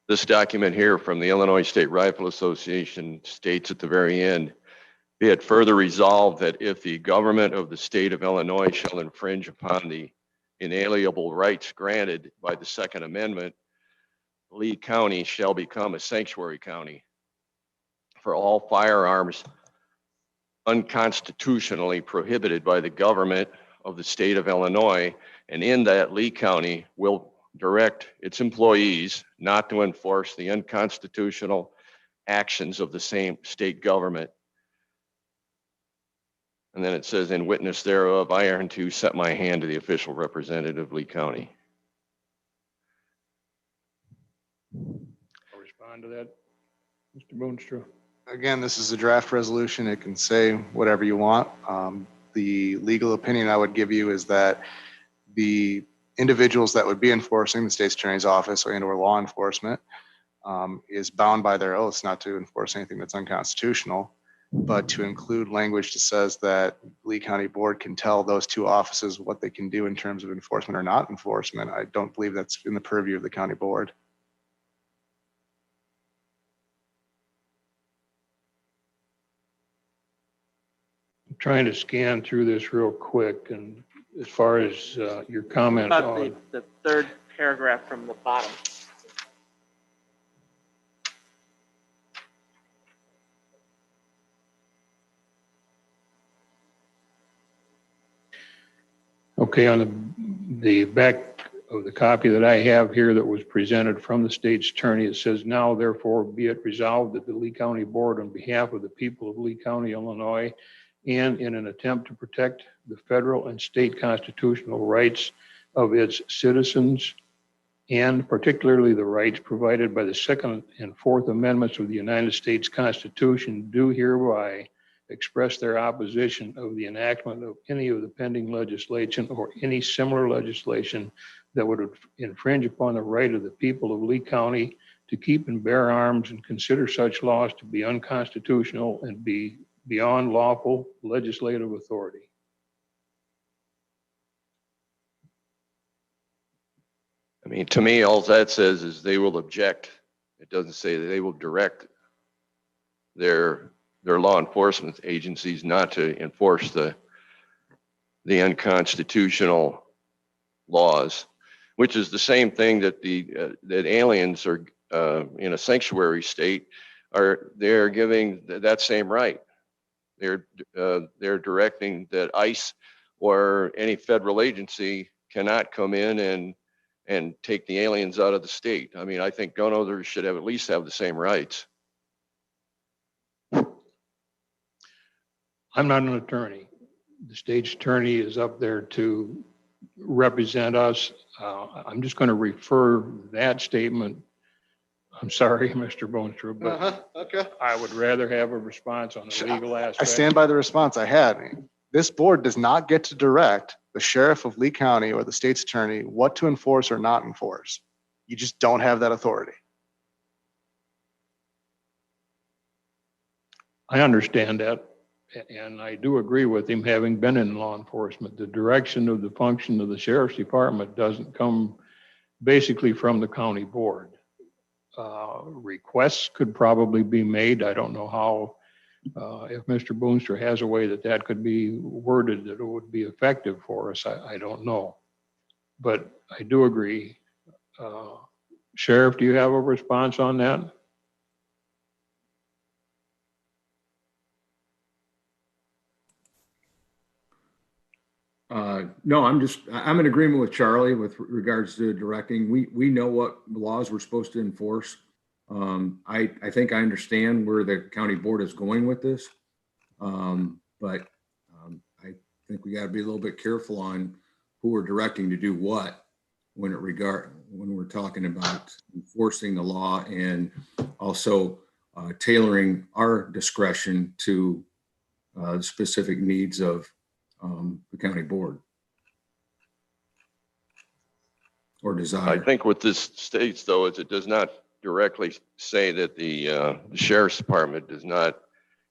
This document here from the Illinois State Rifle Association states at the very end, be it further resolved that if the government of the state of Illinois shall infringe upon the inalienable rights granted by the Second Amendment, Lee County shall become a sanctuary county for all firearms unconstitutionally prohibited by the government of the state of Illinois, and in that Lee County will direct its employees not to enforce the unconstitutional actions of the same state government. And then it says, in witness thereof, I hereunto set my hand to the official representative of Lee County. I'll respond to that. Mr. Boonstra. Again, this is a draft resolution. It can say whatever you want. The legal opinion I would give you is that the individuals that would be enforcing, the state's attorney's office and/or law enforcement, is bound by their oaths not to enforce anything that's unconstitutional, but to include language that says that Lee County Board can tell those two offices what they can do in terms of enforcement or not enforcement. I don't believe that's in the purview of the county board. I'm trying to scan through this real quick, and as far as your comment About on, the third paragraph from the bottom. Okay, on the back of the copy that I have here that was presented from the state's attorney, it says, now therefore be it resolved that the Lee County Board on behalf of the people of Lee County, Illinois, and in an attempt to protect the federal and state constitutional rights of its citizens, and particularly the rights provided by the Second and Fourth Amendments of the United States Constitution, do hereby express their opposition of the enactment of any of the pending legislation or any similar legislation that would infringe upon the right of the people of Lee County to keep and bear arms, and consider such laws to be unconstitutional and be beyond lawful legislative authority. I mean, to me, all that says is they will object. It doesn't say that they will direct their law enforcement agencies not to enforce the unconstitutional laws, which is the same thing that that aliens are in a sanctuary state they're giving that same right. They're directing that ICE or any federal agency cannot come in and take the aliens out of the state. I mean, I think gun owners should at least have the same rights. I'm not an attorney. The state's attorney is up there to represent us. I'm just going to refer that statement. I'm sorry, Mr. Boonstra, but Okay. I would rather have a response on the legal I aspect. stand by the response I had. This board does not get to direct the sheriff of Lee County or the state's attorney what to enforce or not enforce. You just don't have that authority. I understand that, and I do agree with him, having been in law enforcement. The direction of the function of the sheriff's department doesn't come basically from the county board. Requests could probably be made. I don't know how, if Mr. Boonstra has a way that could be worded that it would be effective for us, I don't know. But I do agree. Sheriff, do you have a response on that? No, I'm in agreement with Charlie with regards to directing. We know what laws we're supposed to enforce. I think I understand where the county board is going with this. But I think we got to be a little bit careful on who we're directing to do what when we're talking about enforcing the law, and also tailoring our discretion to the specific needs of the county board or desire. I think what this states, though, is it does not directly say that the sheriff's department does not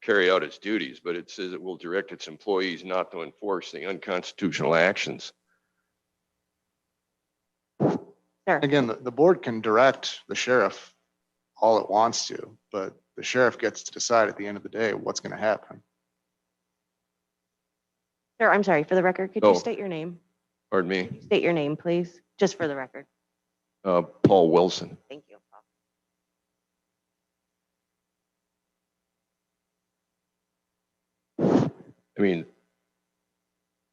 carry out its duties, but it says it will direct its employees not to enforce the unconstitutional actions. Sure. Again, the board can direct the sheriff all it wants to, but the sheriff gets to decide at the end of the day what's going to happen. Sir, I'm sorry, for the record, could Oh. you state your name? Pardon me, State your name, please, just for the record. Paul Wilson. Thank you. I mean,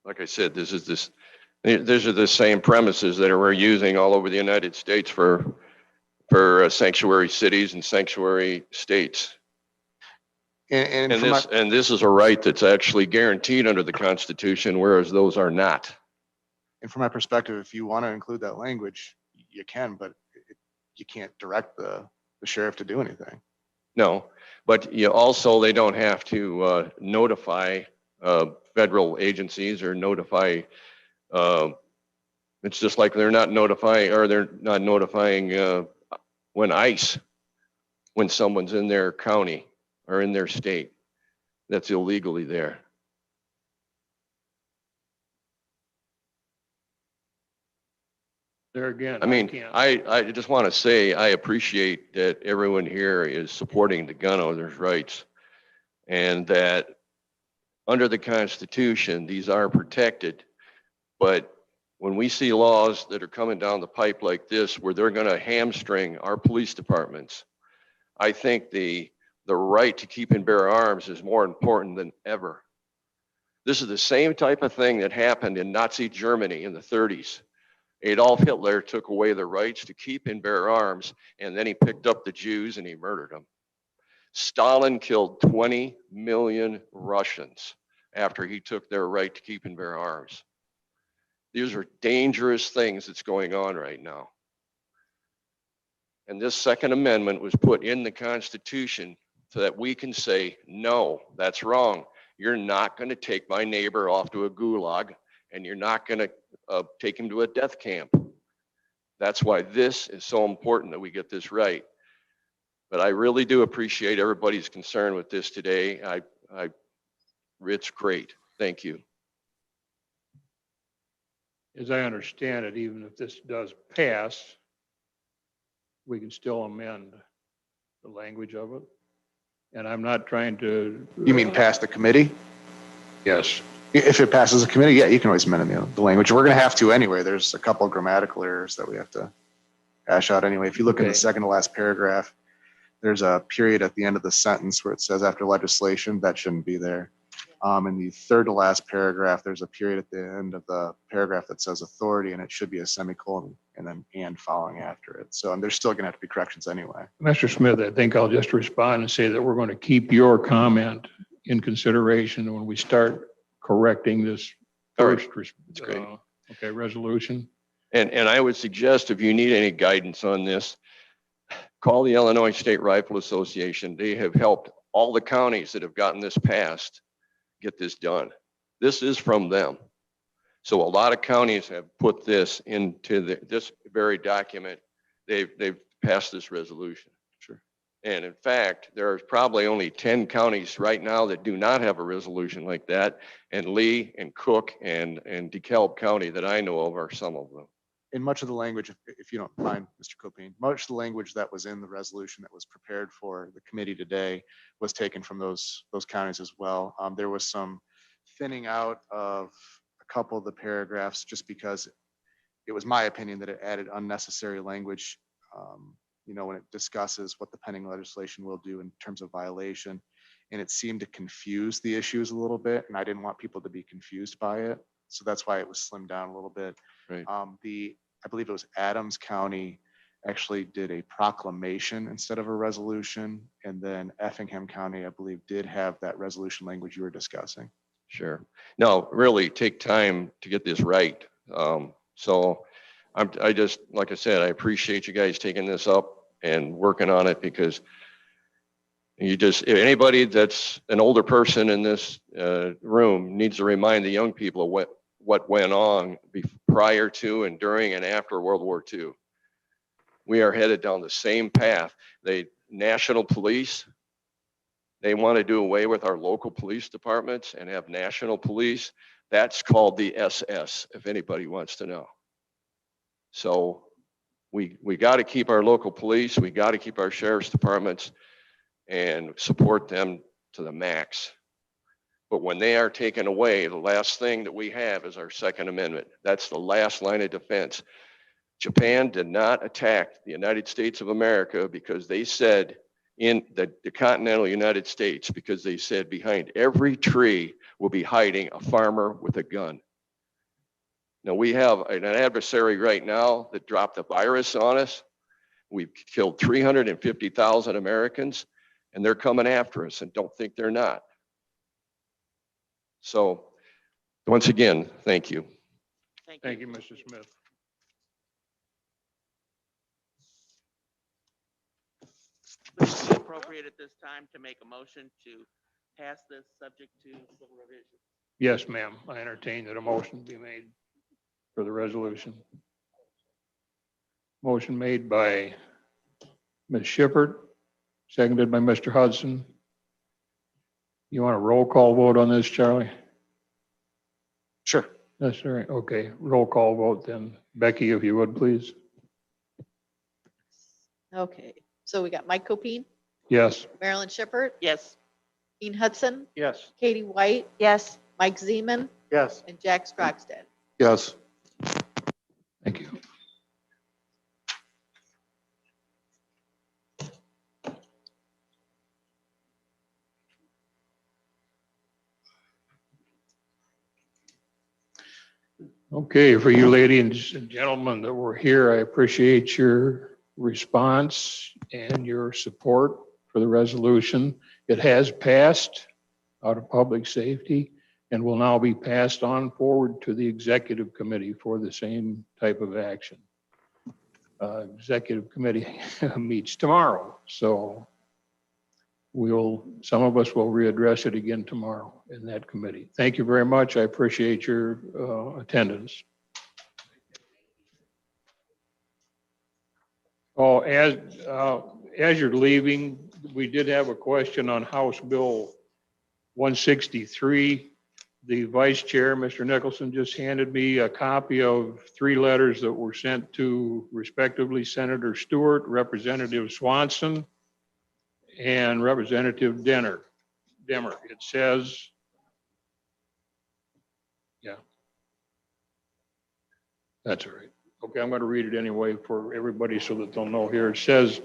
like I said, these are the same premises that we're using all over the United States for sanctuary cities and sanctuary states. And And from this is a right that's actually guaranteed under the Constitution, whereas those are not. from my perspective, if you want to include that language, you can, but you can't direct the sheriff to do anything. No, but they don't have to notify federal agencies or notify. It's just like they're not notifying when someone's in their county or in their state that's illegally there. There again, I mean, can't. I just want to say I appreciate that everyone here is supporting the gun owners' rights, and that under the Constitution, these are protected. But when we see laws that are coming down the pipe like this, where they're going to hamstring our police departments, I think the right to keep and bear arms is more important than ever. This is the same type of thing that happened in Nazi Germany in the 30s. Adolf Hitler took away the rights to keep and bear arms, and then he picked up the Jews and he murdered them. Stalin killed 20 million Russians after he took their right to keep and bear arms. These are dangerous things that's going on right now. And this Second Amendment was put in the Constitution so that we can say, no, that's wrong. You're not going to take my neighbor off to a gulag, and you're not going to take him to a death camp. That's why this is so important that we get this right. But I really do appreciate everybody's concern with this today. It's great. Thank you. As I understand it, even if this does pass, we can still amend the language of it. And I'm not trying to. You mean pass the committee? Yes. If it passes a committee, yeah, you can always amend the language. We're going to have to anyway. There's a couple of grammatical errors that we have to hash out anyway. If you look in the Okay. second to last paragraph, there's a period at the end of the sentence where it says after legislation. That shouldn't be there. In the third to last paragraph, there's a period at the end of the paragraph that says authority, and it should be a semicolon and then and following after it. So there's still going to have to be corrections anyway. Mr. Smith, I think I'll just respond and say that we're going to keep your comment in consideration when we start correcting this All right. first. That's great. Okay, resolution. And I would suggest if you need any guidance on this, call the Illinois State Rifle Association. They have helped all the counties that have gotten this passed get this done. This is from them. So a lot of counties have put this into this very document. They've passed this resolution. Sure. And in fact, there are probably only 10 counties right now that do not have a resolution like that. And Lee and Cook and DeKalb County that I know of are some of them. In much of the language, if you don't mind, Mr. Copine, much of the language that was in the resolution that was prepared for the committee today was taken from those counties as well. There was some thinning out of a couple of the paragraphs just because it was my opinion that it added unnecessary language. When it discusses what the pending legislation will do in terms of violation, and it seemed to confuse the issues a little bit, and I didn't want people to be confused by it. So that's why it was slimmed down a little bit. Right. I believe it was Adams County actually did a proclamation instead of a resolution. And then Effingham County, I believe, did have that resolution language you were discussing. Sure. No, really take time to get this right. So I just, like I said, I appreciate you guys taking this up and working on it, because if anybody that's an older person in this room needs to remind the young people of what went on prior to and during and after World War II. We are headed down the same path. National police, they want to do away with our local police departments and have national police. That's called the SS, if anybody wants to know. So we got to keep our local police. We got to keep our sheriff's departments and support them to the max. But when they are taken away, the last thing that we have is our Second Amendment. That's the last line of defense. Japan did not attack the United States of America because they said in the continental United States, because they said behind every tree will be hiding a farmer with a gun. Now we have an adversary right now that dropped a virus on us. We've killed 350,000 Americans, and they're coming after us, and don't think they're not. So once again, thank you. Thank you, Mr. Smith. Would it be appropriate at this time to make a motion to pass this subject to civil revision? Yes, ma'am. I entertain that a motion be made for the resolution. Motion made by Ms. Shippert, seconded by Mr. Hudson. You want a roll call vote on this, Charlie? Sure. That's all right. Okay, roll call vote then. Becky, if you would, please. Okay, so we got Mike Copine, Yes. Marilyn Shippert, Yes. Dean Hudson, Yes. Katie White, Yes. Mike Zeman, Yes. and Jack Strogstad. Yes. Thank you. Okay, for you ladies and gentlemen that were here, I appreciate your response and your support for the resolution. It has passed out of public safety and will now be passed on forward to the executive committee for the same type of action. Executive committee meets tomorrow, so some of us will readdress it again tomorrow in that committee. Thank you very much. I appreciate your attendance. Oh, as you're leaving, we did have a question on House Bill 163. The vice chair, Mr. Nicholson, just handed me a copy of 3 letters that were sent to respectively Senator Stewart, Representative Swanson, and Representative Demmer. It says, yeah, that's all right. Okay, I'm going to read it anyway for everybody so that they'll know here. It says,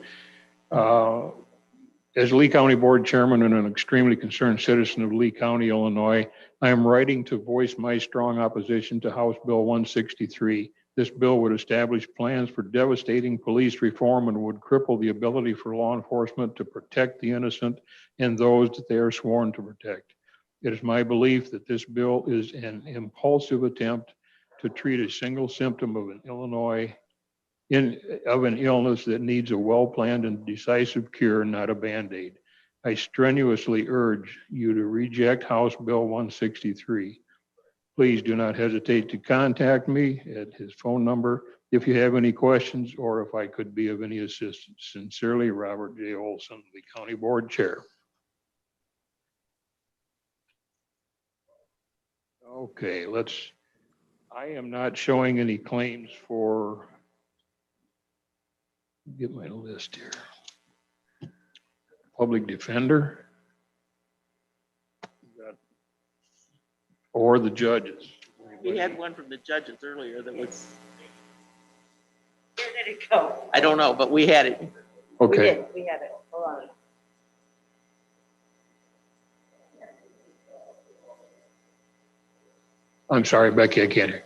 as Lee County Board Chairman and an extremely concerned citizen of Lee County, Illinois, I am writing to voice my strong opposition to House Bill 163. This bill would establish plans for devastating police reform and would cripple the ability for law enforcement to protect the innocent and those that they are sworn to protect. It is my belief that this bill is an impulsive attempt to treat a single symptom of an illness that needs a well-planned and decisive cure, not a Band-Aid. I strenuously urge you to reject House Bill 163. Please do not hesitate to contact me at his phone number if you have any questions or if I could be of any assistance. Sincerely, Robert J. Olson, the County Board Chair. Okay, I am not showing any claims for, get my list here. Public defender or the judges. We had one from the judges earlier that was, Where did it go? I don't know, but we had it. We Okay, did, we had it. Hold on. I'm sorry, Becky, I can't hear.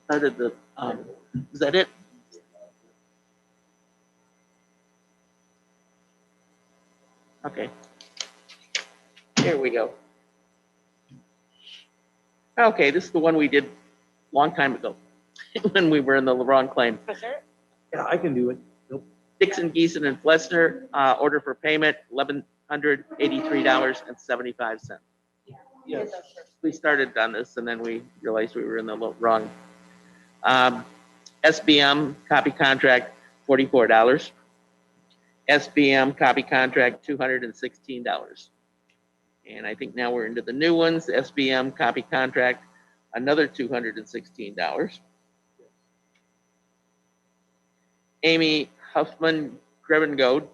Started the, is that it? Okay. Here we go. Okay, this is the one we did a long time ago when we were in the wrong claim. For sure. Yeah, I can do it. Dixon, Geeson, and Flessner, order for payment, $1,183.75. Yes. We started on this and then we realized we were in the wrong. SBM copy contract, $44. SBM copy contract, $216. And I think now we're into the new ones. SBM copy contract, another $216. Amy Huffman Grevengode,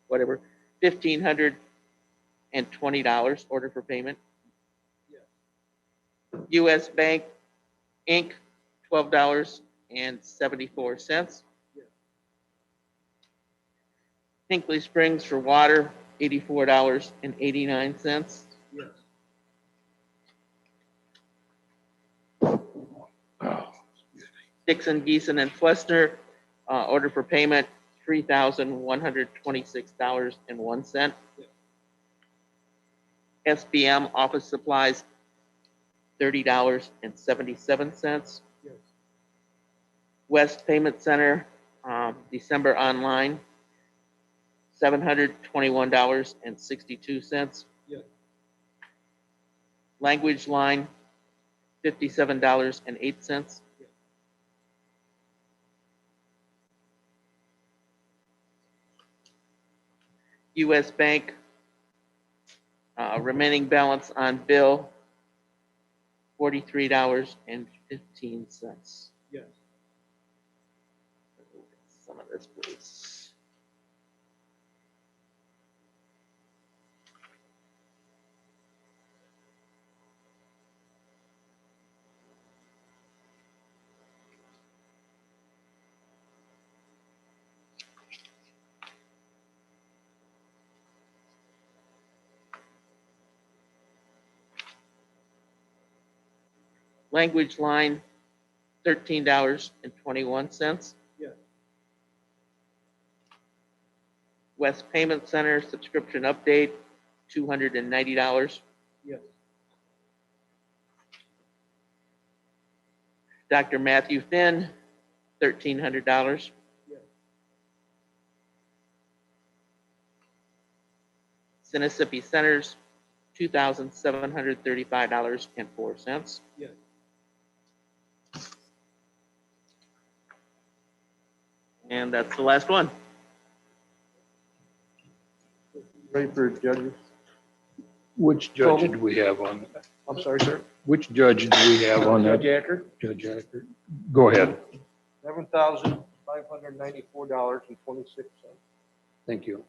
whatever, $1,520 order for payment. US Bank Inc., $12.74. Hinkley Springs for water, $84.89. Dixon, Geeson, and Flessner, order for payment, $3,126.01. SBM office supplies, $30.77. West Payment Center, December online, $721.62. Language line, $57.08. US Bank, remaining balance on bill, $43.15. Yes. Some of this, please. Language line, $13.21. Yes. West Payment Center subscription update, $290. Yes. Dr. Matthew Finn, $1,300. Yes. Mississippi Centers, $2,735.04. Yes. And that's the last one. Ready for judges? Which judge did we have on that? I'm sorry, sir. Which judge do we have on that? Judge Acker, Judge Acker. Go ahead. $7,594.26. Thank you.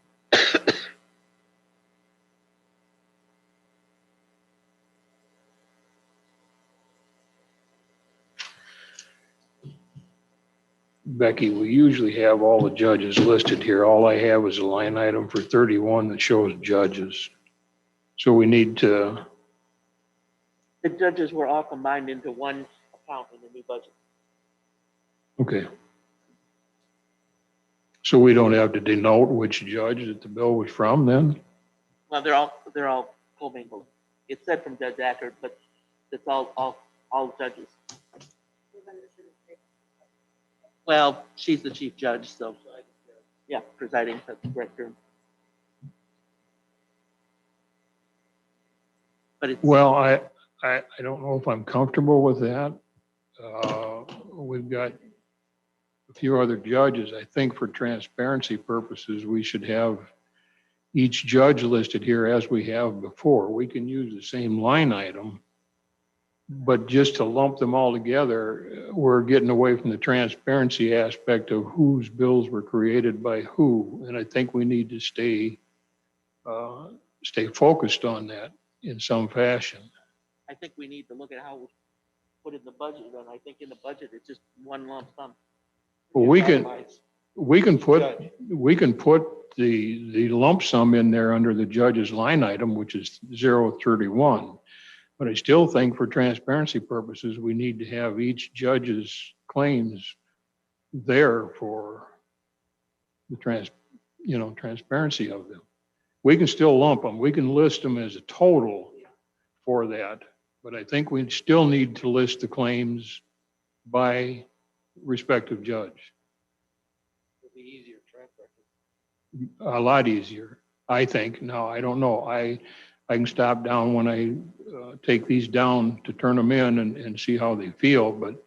Becky, we usually have all the judges listed here. All I have is a line item for 31 that shows judges. So we need to, The judges were all combined into one account in the new budget. okay. So we don't have to denote which judge that the bill was from then? Well, they're all commingled. It said from Judge Acker, but it's all judges. Well, she's the chief judge, so, yeah, presiding, that's the correct term. But it's. Well, I don't know if I'm comfortable with that. We've got a few other judges. I think for transparency purposes, we should have each judge listed here as we have before. We can use the same line item, but just to lump them all together, we're getting away from the transparency aspect of whose bills were created by who. And I think we need to stay focused on that in some fashion. I think we need to look at how we put in the budget, and I think in the budget, it's just one lump sum. Well, we can put the lump sum in there under the judge's line item, which is 031. But I still think for transparency purposes, we need to have each judge's claims there for the transparency of them. We can still lump them. We can list them as a total for that. But I think we still need to list the claims by respective judge. It'll be easier track record. A lot easier, I think. Now, I don't know. I can stop down when I take these down to turn them in and see how they feel. But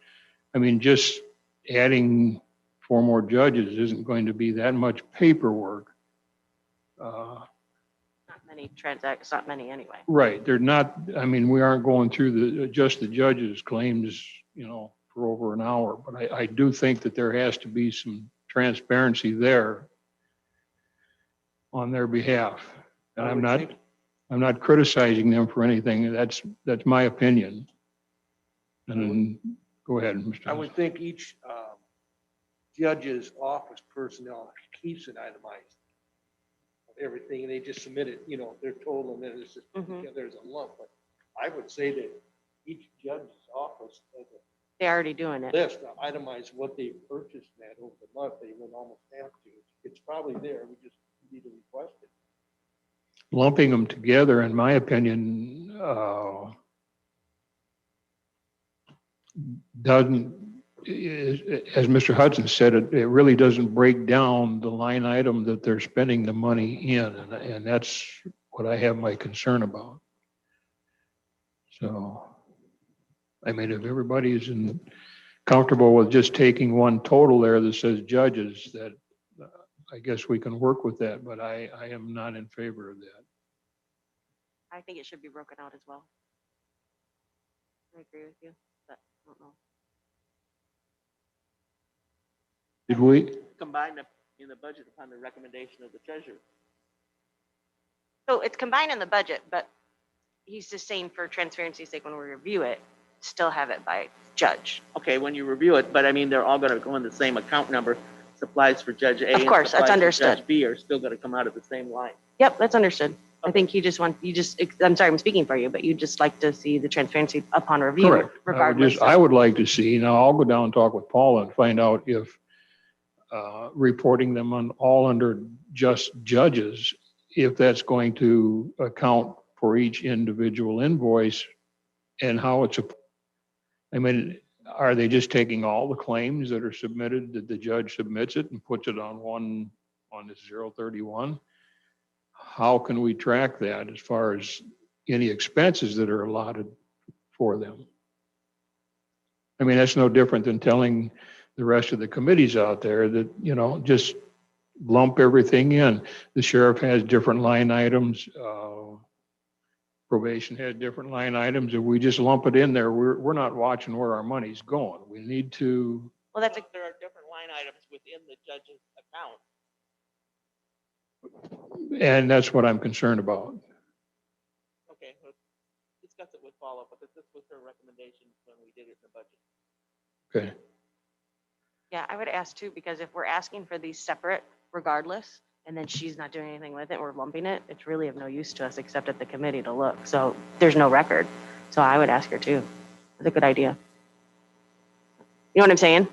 I mean, just adding 4 more judges isn't going to be that much paperwork. Not many anyway. Right. They're not, I mean, we aren't going through just the judges' claims, for over an hour. But I do think that there has to be some transparency there on their behalf. And I'm not criticizing them for anything. That's my opinion. And go ahead, Mr. I would think each judge's office personnel keeps it itemized. Everything, and they just submit it, their total, and then it's just put together as a lump. But I would say that each judge's office has a They're already doing it. list of itemized what they purchased that over the month. They would almost have to. It's probably there. We just need to request it. Lumping them together, in my opinion, doesn't, as Mr. Hudson said, it really doesn't break down the line item that they're spending the money in. And that's what I have my concern about. So, I mean, if everybody is comfortable with just taking one total there that says judges, that I guess we can work with that, but I am not in favor of that. I think it should be broken out as well. I agree with you, but I don't know. Did we? Combine in the budget upon the recommendation of the treasurer. So it's combined in the budget, but he's just saying for transparency's sake, when we review it, still have it by judge. Okay, when you review it, but I mean, they're all gonna go in the same account number. Supplies for Judge A. Of and course, that's supplies for understood. Judge B are still gonna come out of the same line. Yep, that's understood. I think I'm sorry, I'm speaking for you, but you just like to see the transparency upon review Correct. regardless. I would like to see, now I'll go down and talk with Paula and find out if reporting them on all under just judges, if that's going to account for each individual invoice and how it's, I mean, are they just taking all the claims that are submitted, that the judge submits it and puts it on this 031? How can we track that as far as any expenses that are allotted for them? I mean, that's no different than telling the rest of the committees out there that, you know, just lump everything in. The sheriff has different line items. Probation has different line items. If we just lump it in there, we're not watching where our money's going. We need to. Well, that's a, There are different line items within the judge's account. And that's what I'm concerned about. Okay, let's discuss it with Paula, but this was her recommendation when we did it in the budget. Okay. yeah, I would ask too, because if we're asking for these separate regardless, and then she's not doing anything with it, we're lumping it, it's really of no use to us except at the committee to look. So there's no record. So I would ask her too. It's a good idea. You know what I'm saying?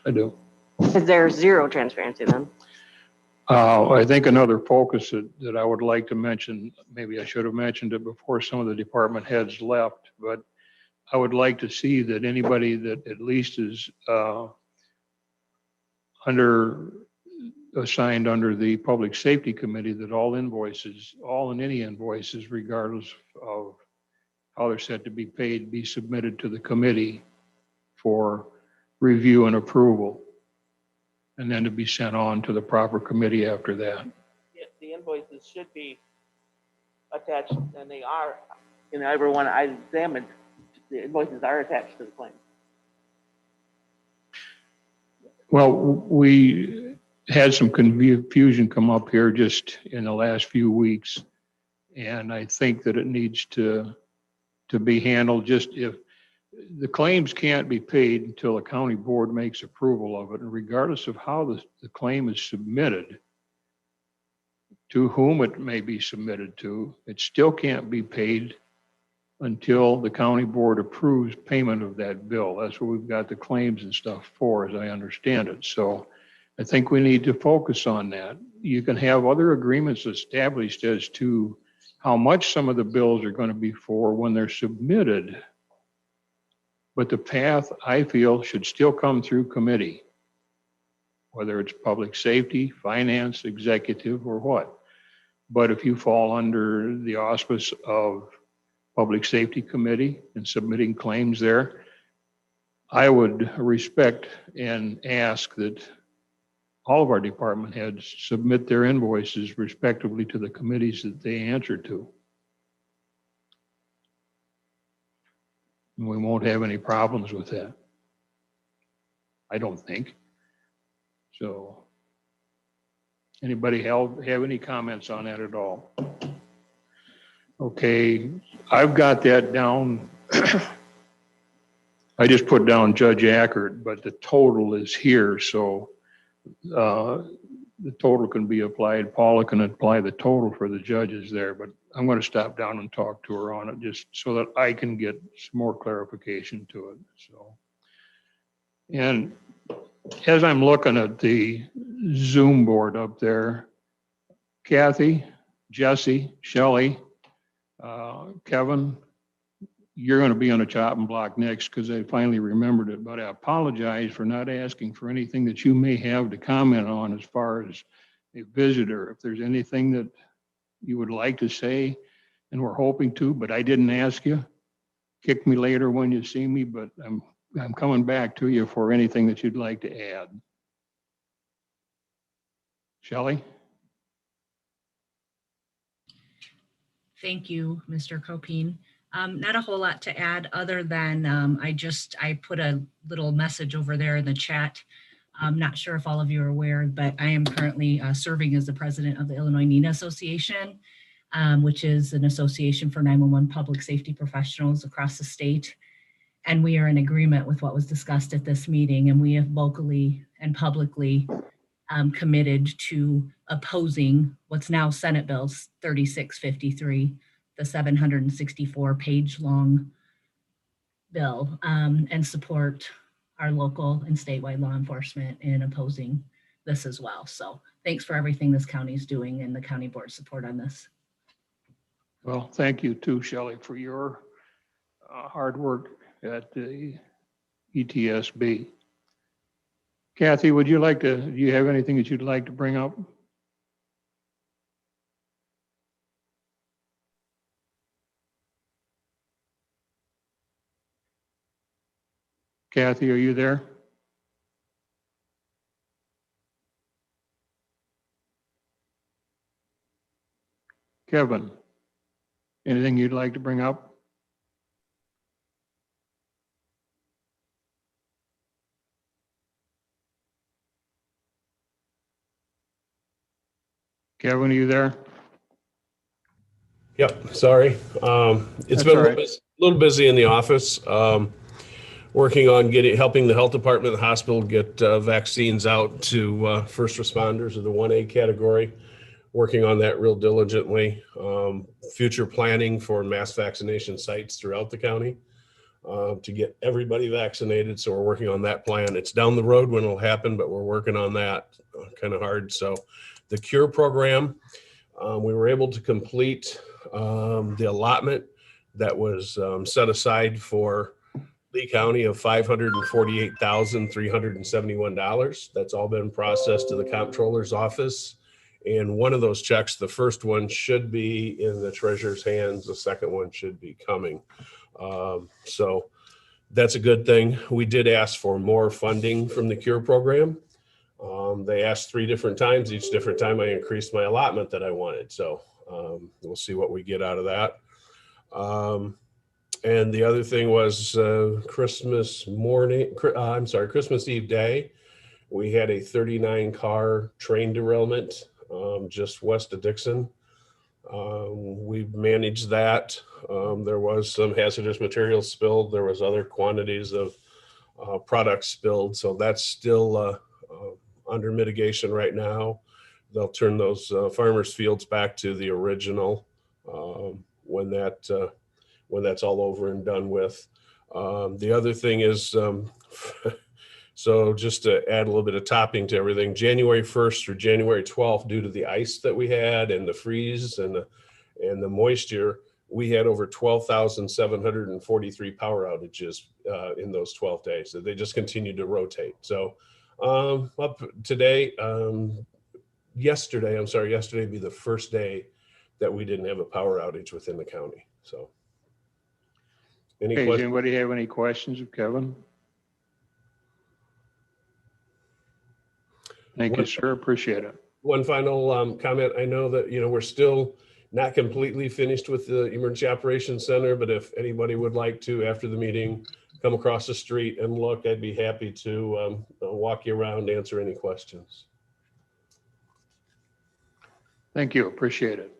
I do. Because there's zero transparency then. I think another focus that I would like to mention, maybe I should have mentioned it before some of the department heads left, but I would like to see that anybody that at least is assigned under the Public Safety Committee, that all invoices, all and any invoices, regardless of how they're set to be paid, be submitted to the committee for review and approval, and then to be sent on to the proper committee after that. The invoices should be attached, and they are, in every one I examined, the invoices are attached to the claim. Well, we had some confusion come up here just in the last few weeks. And I think that it needs to be handled. Just if the claims can't be paid until the county board makes approval of it, and regardless of how the claim is submitted, to whom it may be submitted to, it still can't be paid until the county board approves payment of that bill. That's what we've got the claims and stuff for, as I understand it. So I think we need to focus on that. You can have other agreements established as to how much some of the bills are going to be for when they're submitted. But the path, I feel, should still come through committee, whether it's public safety, finance, executive, or what. But if you fall under the auspice of Public Safety Committee and submitting claims there, I would respect and ask that all of our department heads submit their invoices respectively to the committees that they answer to. And we won't have any problems with that, I don't think. So, anybody have any comments on that at all? Okay, I've got that down. I just put down Judge Ackert, but the total is here, so the total can be applied. Paula can apply the total for the judges there, but I'm going to stop down and talk to her on it just so that I can get some more clarification to it. So, and as I'm looking at the Zoom board up there, Kathy, Jesse, Shelley, Kevin, you're going to be on a chopping block next because I finally remembered it, but I apologize for not asking for anything that you may have to comment on as far as a visitor. If there's anything that you would like to say, and we're hoping to, but I didn't ask you, kick me later when you see me, but I'm coming back to you for anything that you'd like to add. Shelley? Thank you, Mr. Copine. Not a whole lot to add other than I put a little message over there in the chat. I'm not sure if all of you are aware, but I am currently serving as the president of the Illinois NINA Association, which is an association for 911 public safety professionals across the state. And we are in agreement with what was discussed at this meeting, and we have vocally and publicly committed to opposing what's now Senate Bill 3653, the 764 page long bill, and support our local and statewide law enforcement in opposing this as well. So thanks for everything this county is doing and the county board support on this. Well, thank you too, Shelley, for your hard work at the ETSB. Kathy, would you like to, do you have anything that you'd like to bring up? Kathy, are you there? Kevin, anything you'd like to bring up? Kevin, are you there? Yep, sorry. That's It's been all right. a little busy in the office, working on helping the health department, the hospital get vaccines out to first responders of the 1A category, working on that real diligently. Future planning for mass vaccination sites throughout the county to get everybody vaccinated. So we're working on that plan. It's down the road when it'll happen, but we're working on that kind of hard. So the CURE program, we were able to complete the allotment that was set aside for Lee County of $548,371. That's all been processed to the comptroller's office. And one of those checks, the first one should be in the treasurer's hands. The second one should be coming. So that's a good thing. We did ask for more funding from the CURE program. They asked 3 different times. Each different time I increased my allotment that I wanted. So we'll see what we get out of that. And the other thing was Christmas Eve day, we had a 39 car train derailment just west of Dixon. We managed that. There was some hazardous materials spilled. There was other quantities of products spilled. So that's still under mitigation right now. They'll turn those farmers' fields back to the original when that's all over and done with. The other thing is, so just to add a little bit of topping to everything, January 1st through January 12th, due to the ice that we had and the freeze and the moisture, we had over 12,743 power outages in those 12 days. So they just continued to rotate. So up today, yesterday be the first day that we didn't have a power outage within the county. So any Does questions? anybody have any questions of Kevin? Thank you, sir. Appreciate it. One final comment. I know that, we're still not completely finished with the Emergency Operations Center, but if anybody would like to, after the meeting, come across the street and look, I'd be happy to walk you around, answer any questions. Thank you. Appreciate it.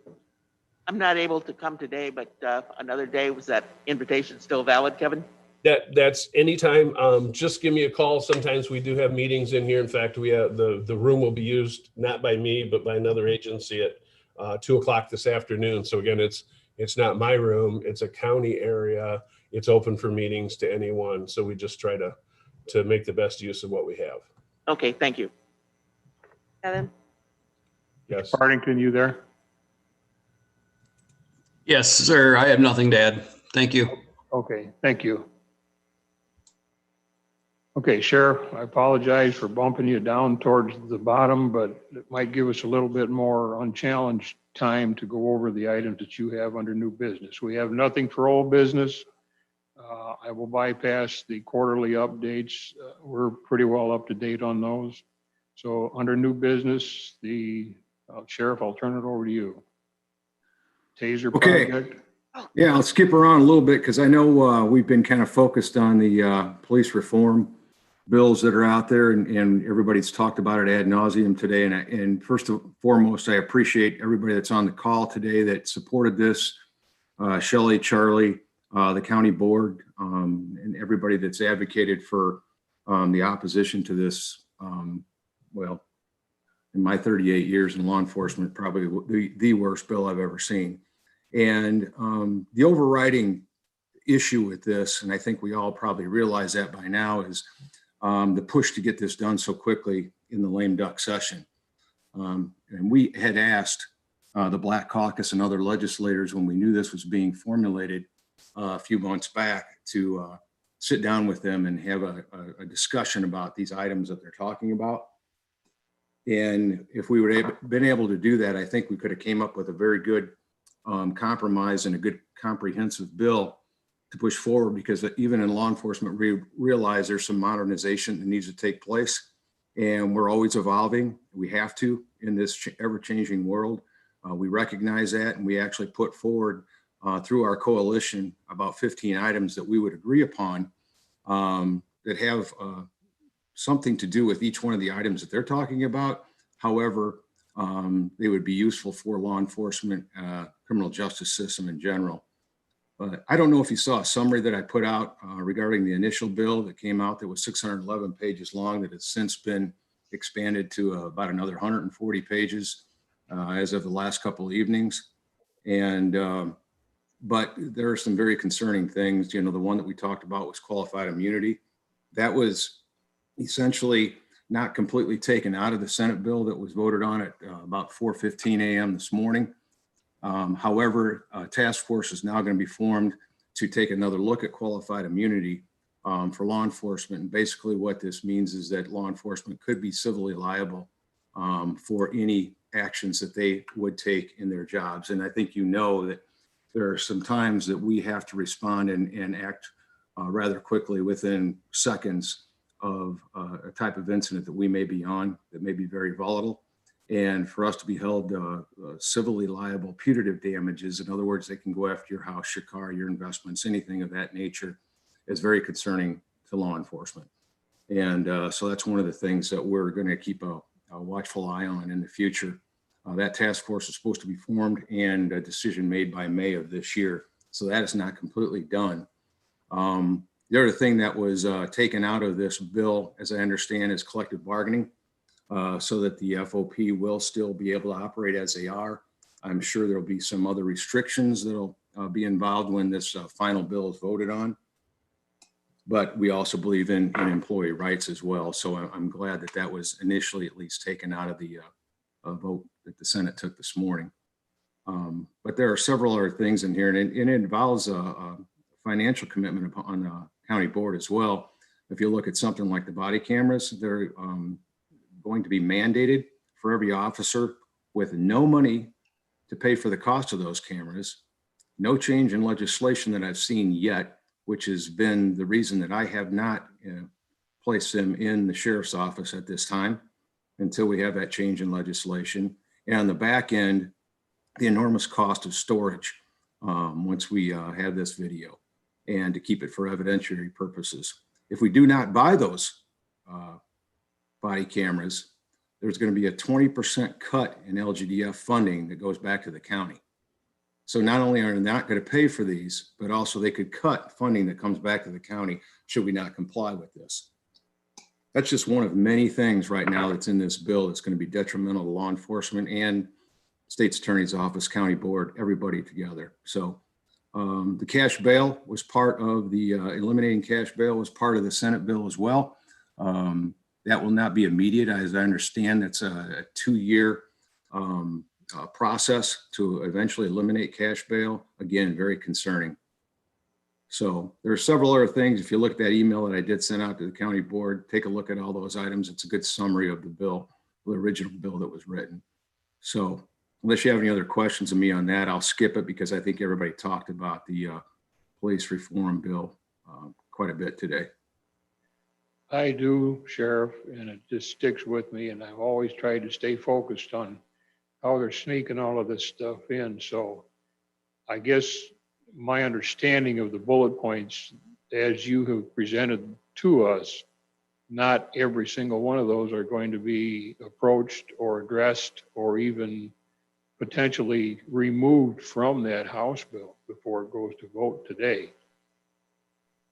I'm not able to come today, but another day, was that invitation still valid, Kevin? That's anytime. Just give me a call. Sometimes we do have meetings in here. In fact, we have the room will be used not by me, but by another agency at 2:00 this afternoon. So again, it's not my room. It's a county area. It's open for meetings to anyone. So we just try to make the best use of what we have. Okay, thank you. Kevin? Yes. Partington, you there? Yes, sir. I have nothing to add. Thank you. Okay, thank you. Okay, Sheriff, I apologize for bumping you down towards the bottom, but it might give us a little bit more unchallenged time to go over the items that you have under new business. We have nothing for old business. I will bypass the quarterly updates. We're pretty well up to date on those. So under new business, the sheriff, I'll turn it over to you. Taser Okay. project. Yeah, I'll skip around a little bit because I know we've been kind of focused on the police reform bills that are out there, and everybody's talked about it ad nauseum today. And first and foremost, I appreciate everybody that's on the call today that supported this. Shelley, Charlie, the county board, and everybody that's advocated for the opposition to this. Well, in my 38 years in law enforcement, probably the worst bill I've ever seen. And the overriding issue with this, and I think we all probably realize that by now, is the push to get this done so quickly in the lame duck session. And we had asked the Black Caucus and other legislators when we knew this was being formulated a few months back to sit down with them and have a discussion about these items that they're talking about. And if we would have been able to do that, I think we could have came up with a very good compromise and a good comprehensive bill to push forward, because even in law enforcement, we realize there's some modernization that needs to take place, and we're always evolving. We have to in this ever-changing world. We recognize that, and we actually put forward through our coalition about 15 items that we would agree upon that have something to do with each one of the items that they're talking about. However, they would be useful for law enforcement, criminal justice system in general. But I don't know if you saw a summary that I put out regarding the initial bill that came out that was 611 pages long, that has since been expanded to about another 140 pages as of the last couple of evenings. And but there are some very concerning things. You know, the one that we talked about was qualified immunity. That was essentially not completely taken out of the Senate bill that was voted on at about 4:15 a.m. this morning. However, a task force is now going to be formed to take another look at qualified immunity for law enforcement. And basically what this means is that law enforcement could be civilly liable for any actions that they would take in their jobs. And I think you know that there are some times that we have to respond and act rather quickly within seconds of a type of incident that we may be on that may be very volatile. And for us to be held civilly liable, punitive damages, in other words, they can go after your house, your car, your investments, anything of that nature, is very concerning to law enforcement. And so that's one of the things that we're going to keep a watchful eye on in the future. That task force is supposed to be formed and a decision made by May of this year. So that is not completely done. The other thing that was taken out of this bill, as I understand, is collective bargaining. So that the FOP will still be able to operate as they are. I'm sure there'll be some other restrictions that'll be involved when this final bill is voted on. But we also believe in employee rights as well. So I'm glad that that was initially at least taken out of the vote that the Senate took this morning. But there are several other things in here, and it involves a financial commitment on the county board as well. If you look at something like the body cameras, they're going to be mandated for every officer with no money to pay for the cost of those cameras. No change in legislation that I've seen yet, which has been the reason that I have not placed them in the sheriff's office at this time until we have that change in legislation. And on the back end, the enormous cost of storage once we have this video, and to keep it for evidentiary purposes. If we do not buy those body cameras, there's going to be a 20% cut in LGDF funding that goes back to the county. So not only are they not going to pay for these, but also they could cut funding that comes back to the county should we not comply with this. That's just one of many things right now that's in this bill that's going to be detrimental to law enforcement and state's attorney's office, county board, everybody together. So the cash bail was part of the eliminating cash bail was part of the Senate bill as well. That will not be immediate. As I understand, that's a 2-year process to eventually eliminate cash bail. Again, very concerning. So there are several other things. If you look at that email that I did send out to the county board, take a look at all those items. It's a good summary of the bill, the original bill that was written. So unless you have any other questions of me on that, I'll skip it because I think everybody talked about the police reform bill quite a bit today. I do, Sheriff, and it just sticks with me, and I've always tried to stay focused on how they're sneaking all of this stuff in. So I guess my understanding of the bullet points as you have presented to us, not every single one of those are going to be approached or addressed or even potentially removed from that House bill before it goes to vote today.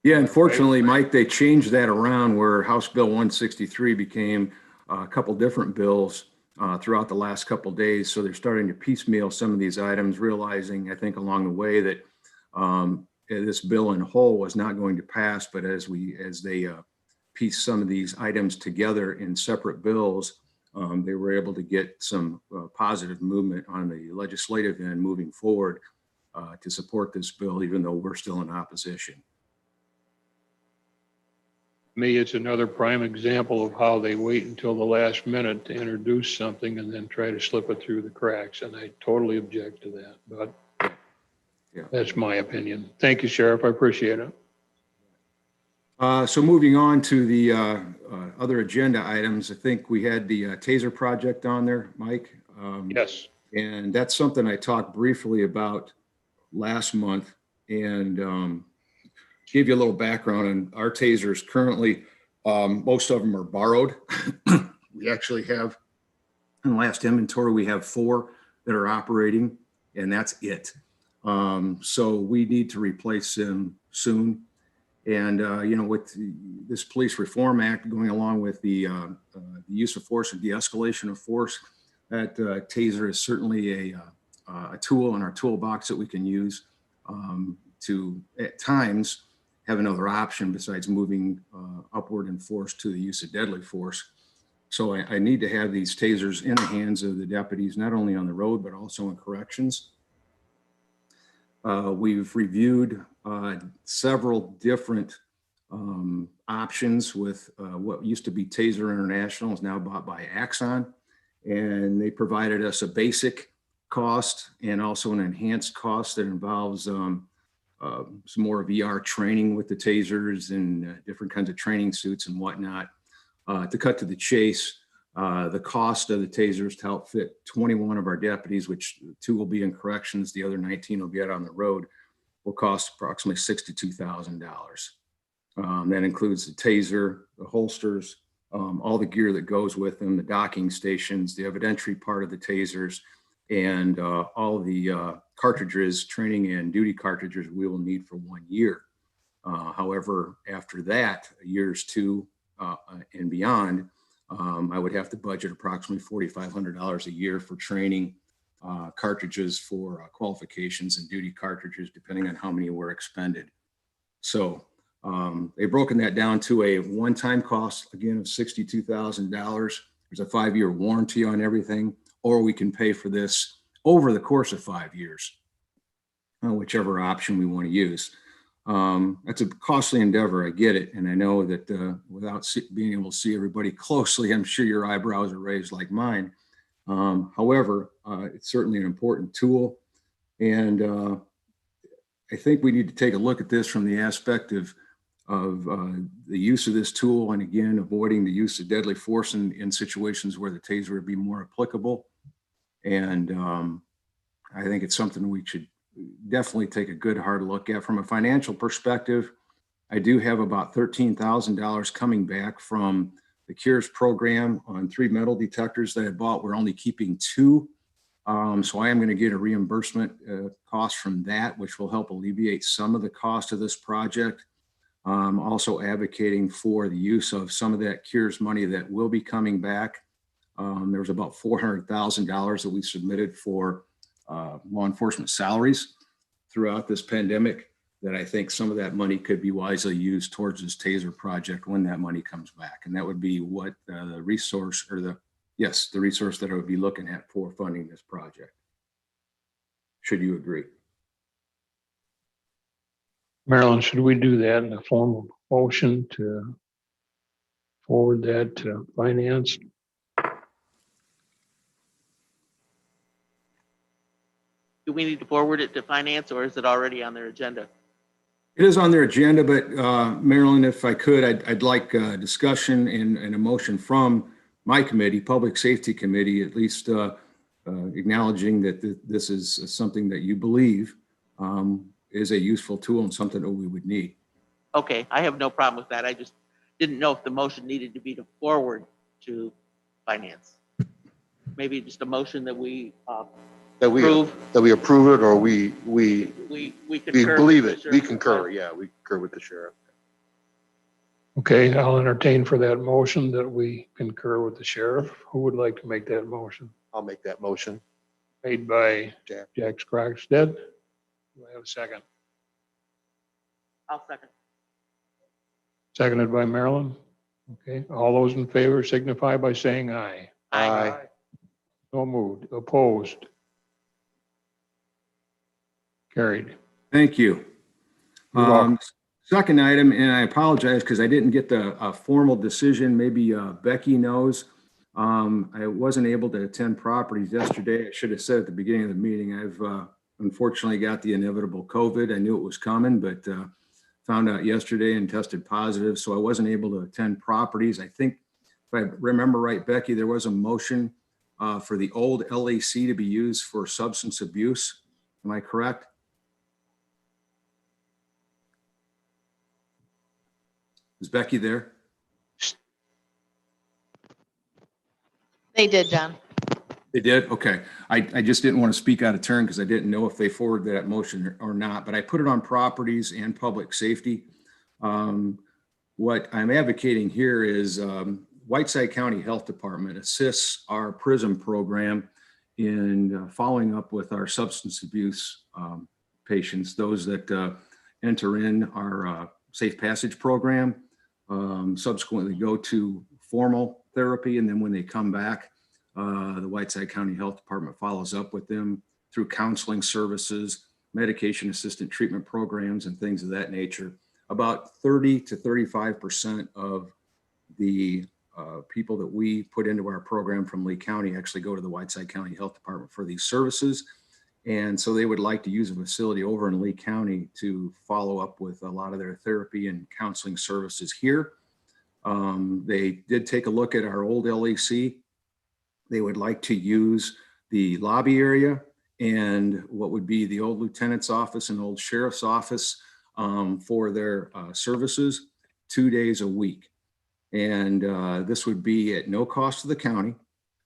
Yeah, unfortunately, Mike, they changed that around where House Bill 163 became a couple different bills throughout the last couple days. So they're starting to piecemeal some of these items, realizing, I think, along the way that this bill in whole was not going to pass. But as they piece some of these items together in separate bills, they were able to get some positive movement on the legislative end moving forward to support this bill, even though we're still in opposition. Me, it's another prime example of how they wait until the last minute to introduce something and then try to slip it through the cracks. And I totally object to that, but Yeah. that's my opinion. Thank you, Sheriff. I appreciate it. So moving on to the other agenda items, I think we had the TASER project on there, Mike. Yes. And that's something I talked briefly about last month, and give you a little background on our tasers. Currently, most of them are borrowed. We actually have, in the last inventory, we have 4 that are operating, and that's it. So we need to replace them soon. And, with this Police Reform Act going along with the use of force and de-escalation of force, that taser is certainly a tool in our toolbox that we can use to, at times, have another option besides moving upward in force to the use of deadly force. So I need to have these tasers in the hands of the deputies, not only on the road, but also in corrections. We've reviewed several different options with what used to be Taser International, is now bought by Axon. And they provided us a basic cost and also an enhanced cost that involves some more VR training with the tasers and different kinds of training suits and whatnot. To cut to the chase, the cost of the tasers to outfit 21 of our deputies, which 2 will be in corrections, the other 19 will be out on the road, will cost approximately $62,000. That includes the taser, the holsters, all the gear that goes with them, the docking stations, the evidentiary part of the tasers, and all the cartridges, training and duty cartridges we will need for 1 year. However, after that, years 2 and beyond, I would have to budget approximately $4,500 a year for training, cartridges for qualifications, and duty cartridges, depending on how many were expended. So they've broken that down to a one-time cost, again, of $62,000. There's a 5-year warranty on everything, or we can pay for this over the course of 5 years, whichever option we want to use. That's a costly endeavor. I get it. And I know that without being able to see everybody closely, I'm sure your eyebrows are raised like mine. However, it's certainly an important tool. And I think we need to take a look at this from the aspect of the use of this tool. And again, avoiding the use of deadly force in situations where the taser would be more applicable. And I think it's something we should definitely take a good hard look at. From a financial perspective, I do have about $13,000 coming back from the Cures program on 3 metal detectors that I bought. We're only keeping 2. So I am going to get a reimbursement cost from that, which will help alleviate some of the cost of this project. Also advocating for the use of some of that Cures money that will be coming back. There was about $400,000 that we submitted for law enforcement salaries throughout this pandemic, that I think some of that money could be wisely used towards this taser project when that money comes back. And that would be what the resource that I would be looking at for funding this project. Should you agree? Marilyn, should we do that in the form of motion to forward that to finance? Do we need to forward it to finance, or is it already on their agenda? It is on their agenda, but Marilyn, if I could, I'd like discussion and a motion from my committee, Public Safety Committee, at least acknowledging that this is something that you believe is a useful tool and something that we would need. Okay, I have no problem with that. I just didn't know if the motion needed to be to forward to finance. Maybe just a motion that we That we, approve. that we approve it or we We concur. believe with it. the We sheriff. concur. Yeah, we concur with the sheriff. Okay, I'll entertain for that motion that we concur with the sheriff. Who would like to make that motion? I'll make that motion. Made by Jack. Jack Skrockstead. Do I have a second? I'll second. Seconded by Marilyn. Okay, all those in favor signify by saying aye. Aye. So moved. Opposed? Carried. Thank you. You're welcome. Second item, and I apologize because I didn't get the formal decision. Maybe Becky knows. I wasn't able to attend properties yesterday. I should have said at the beginning of the meeting, I've unfortunately got the inevitable COVID. I knew it was coming, but found out yesterday and tested positive. So I wasn't able to attend properties. I think if I remember right, Becky, there was a motion for the old LAC to be used for substance abuse. Am I correct? Is Becky there? They did, John. They did? Okay. I just didn't want to speak out of turn because I didn't know if they forwarded that motion or not, but I put it on properties and public safety. What I'm advocating here is Whiteside County Health Department assists our PRISM program in following up with our substance abuse patients, those that enter in our Safe Passage program, subsequently go to formal therapy, and then when they come back, the Whiteside County Health Department follows up with them through counseling services, medication assisted treatment programs, and things of that nature. About 30 to 35% of the people that we put into our program from Lee County actually go to the Whiteside County Health Department for these services. And so they would like to use a facility over in Lee County to follow up with a lot of their therapy and counseling services here. They did take a look at our old LAC. They would like to use the lobby area and what would be the old lieutenant's office and old sheriff's office for their services 2 days a week. And this would be at no cost to the county.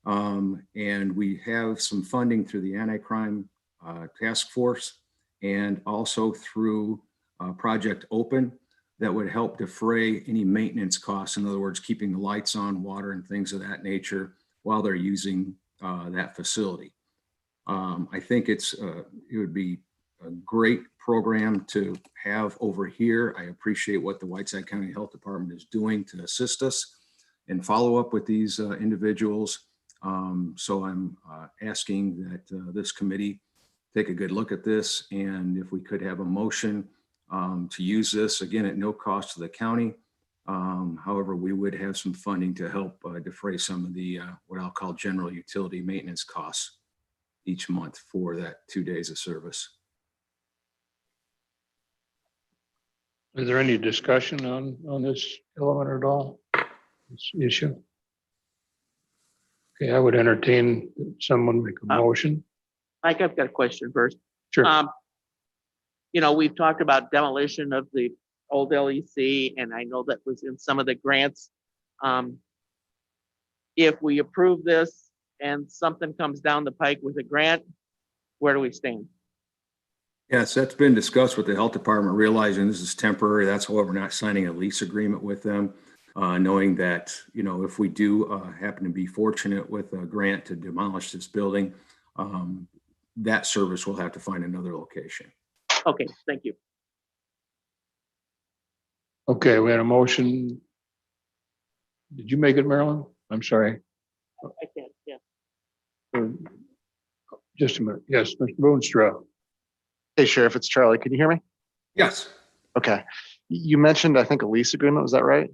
And we have some funding through the Anti-Crime Task Force and also through Project Open that would help defray any maintenance costs. In other words, keeping the lights on, water, and things of that nature while they're using that facility. I think it would be a great program to have over here. I appreciate what the Whiteside County Health Department is doing to assist us and follow up with these individuals. So I'm asking that this committee take a good look at this, and if we could have a motion to use this, again, at no cost to the county. However, we would have some funding to help defray some of the what I'll call general utility maintenance costs each month for that 2 days of service. Is there any discussion on this element at all? This issue? Okay, I would entertain someone make a motion. Mike, I've got a question first. Sure. You know, we've talked about demolition of the old LEC, and I know that was in some of the grants. If we approve this and something comes down the pike with a grant, where do we stand? Yes, that's been discussed with the health department, realizing this is temporary. That's why we're not signing a lease agreement with them, knowing that, you know, if we do happen to be fortunate with a grant to demolish this building, that service will have to find another location. Okay, thank you. Okay, we had a motion. Did you make it, Marilyn? I'm sorry. I can, yeah. Just a minute. Yes, Mr. Boonstra. Hey, Sheriff, it's Charlie. Can you hear me? Yes. Okay. You mentioned, I think, a lease agreement. Was that right?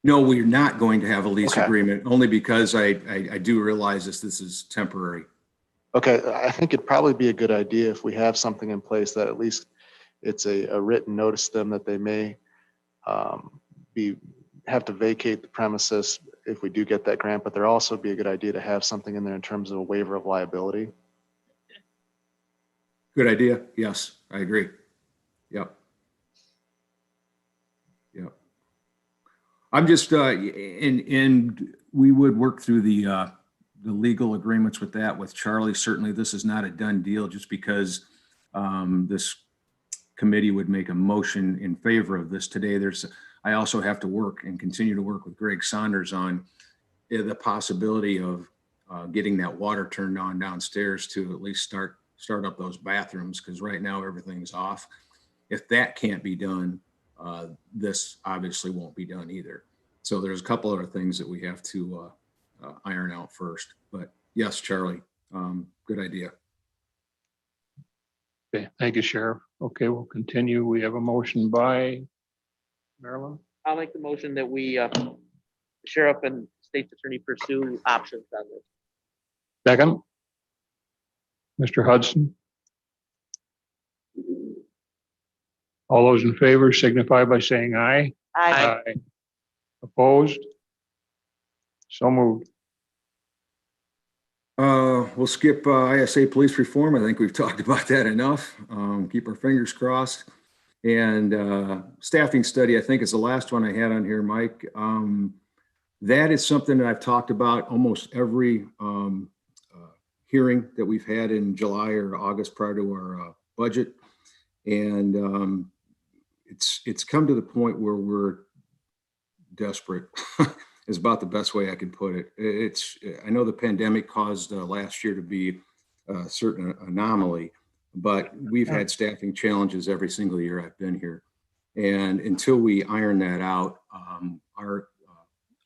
No, we're not going to have a lease Okay. agreement, only because I do realize this is temporary. Okay, I think it'd probably be a good idea if we have something in place that at least it's a written notice to them that they may have to vacate the premises if we do get that grant, but there also be a good idea to have something in there in terms of a waiver of liability. Good idea. Yes, I agree. Yep. Yep. I'm just, and we would work through the legal agreements with that with Charlie. Certainly, this is not a done deal just because this committee would make a motion in favor of this today. I also have to work and continue to work with Greg Saunders on the possibility of getting that water turned on downstairs to at least start up those bathrooms, because right now everything's off. If that can't be done, this obviously won't be done either. So there's a couple other things that we have to iron out first. But yes, Charlie, good idea. Okay, thank you, Sheriff. Okay, we'll continue. We have a motion by Marilyn. I'll make the motion that we, sheriff and state's attorney pursue options on this. Second. Mr. Hudson. All those in favor signify by saying aye. I, Opposed? So moved. We'll skip ISA police reform. I think we've talked about that enough. Keep our fingers crossed. And staffing study, I think is the last one I had on here, Mike. That is something that I've talked about almost every hearing that we've had in July or August prior to our budget. And it's come to the point where we're desperate is about the best way I can put it. I know the pandemic caused last year to be a certain anomaly, but we've had staffing challenges every single year I've been here. And until we iron that out, our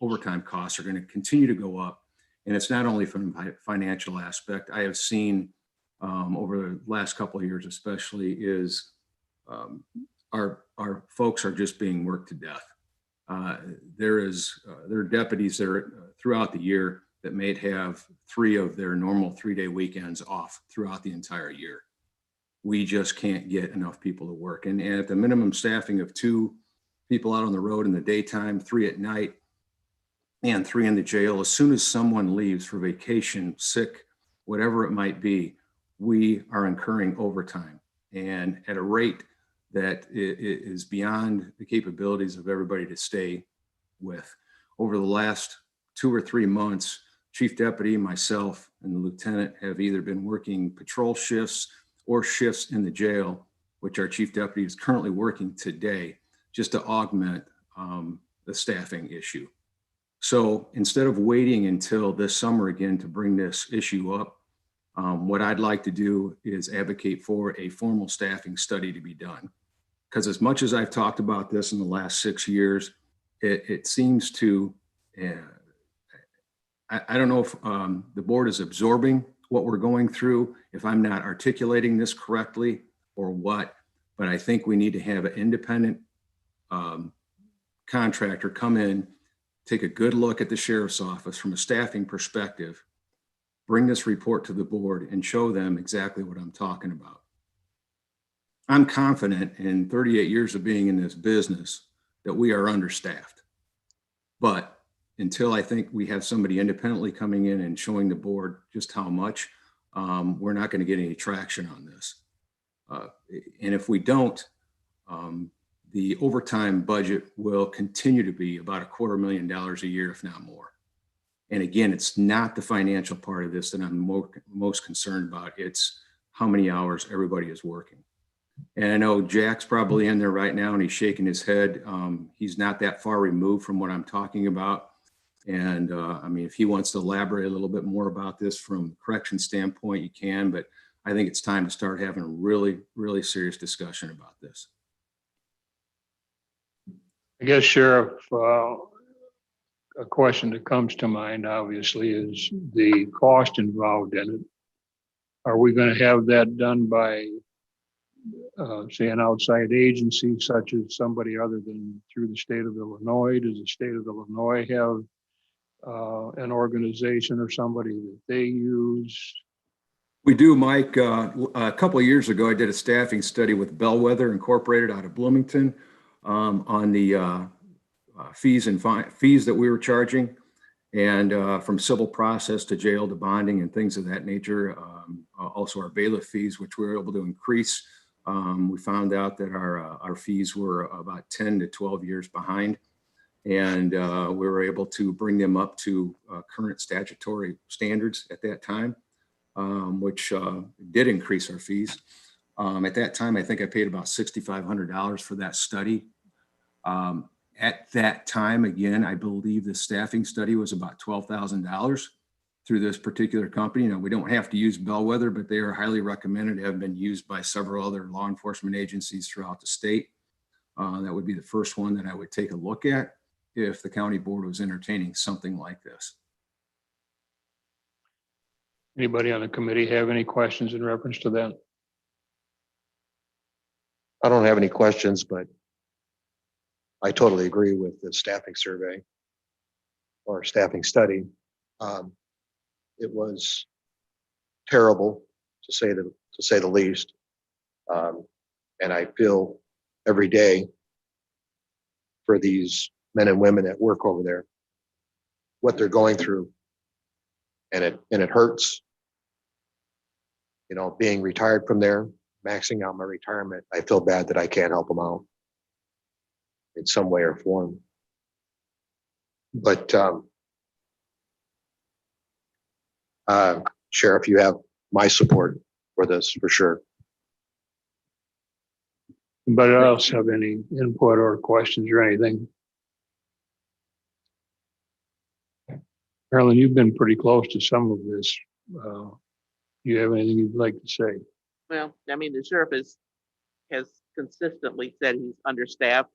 overtime costs are going to continue to go up. And it's not only from a financial aspect. I have seen over the last couple of years, especially, is our folks are just being worked to death. There are deputies that are throughout the year that may have 3 of their normal 3-day weekends off throughout the entire year. We just can't get enough people to work. And at the minimum staffing of 2 people out on the road in the daytime, 3 at night, and 3 in the jail, as soon as someone leaves for vacation, sick, whatever it might be, we are incurring overtime, and at a rate that is beyond the capabilities of everybody to stay with. Over the last 2 or 3 months, Chief Deputy, myself, and the lieutenant have either been working patrol shifts or shifts in the jail, which our Chief Deputy is currently working today, just to augment the staffing issue. So instead of waiting until this summer again to bring this issue up, what I'd like to do is advocate for a formal staffing study to be done. Because as much as I've talked about this in the last 6 years, it seems to, I don't know if the board is absorbing what we're going through, if I'm not articulating this correctly or what, but I think we need to have an independent contractor come in, take a good look at the sheriff's office from a staffing perspective, bring this report to the board and show them exactly what I'm talking about. I'm confident in 38 years of being in this business that we are understaffed. But until I think we have somebody independently coming in and showing the board just how much, we're not going to get any traction on this. And if we don't, the overtime budget will continue to be about $250,000 a year, if not more. And again, it's not the financial part of this that I'm most concerned about. It's how many hours everybody is working. And I know Jack's probably in there right now and he's shaking his head. He's not that far removed from what I'm talking about. And I mean, if he wants to elaborate a little bit more about this from a correction standpoint, you can, but I think it's time to start having a really, really serious discussion about this. I guess, Sheriff, a question that comes to mind, obviously, is the cost involved in it. Are we going to have that done by, say, an outside agency, such as somebody other than through the state of Illinois? Does the state of Illinois have an organization or somebody that they use? We do, Mike. A couple of years ago, I did a staffing study with Bellwether Incorporated out of Bloomington on the fees that we were charging, and from civil process to jail to bonding and things of that nature. Also our bailiff fees, which we were able to increase. We found out that our fees were about 10 to 12 years behind, and we were able to bring them up to current statutory standards at that time, which did increase our fees. At that time, I think I paid about $6,500 for that study. At that time, again, I believe the staffing study was about $12,000 through this particular company. Now, we don't have to use Bellwether, but they are highly recommended, have been used by several other law enforcement agencies throughout the state. That would be the first one that I would take a look at if the county board was entertaining something like this. Anybody on the committee have any questions in reference to that? I don't have any questions, but I totally agree with the staffing survey or staffing study. It was terrible to say the least. And I feel every day for these men and women that work over there, what they're going through. And it hurts. You know, being retired from there, maxing out my retirement, I feel bad that I can't help them out in some way or form. But Sheriff, you have my support for this for sure. Anybody else have any input or questions or anything? Carolyn, you've been pretty close to some of this. Do you have anything you'd like to say? Well, I mean, the sheriff has consistently said he's understaffed.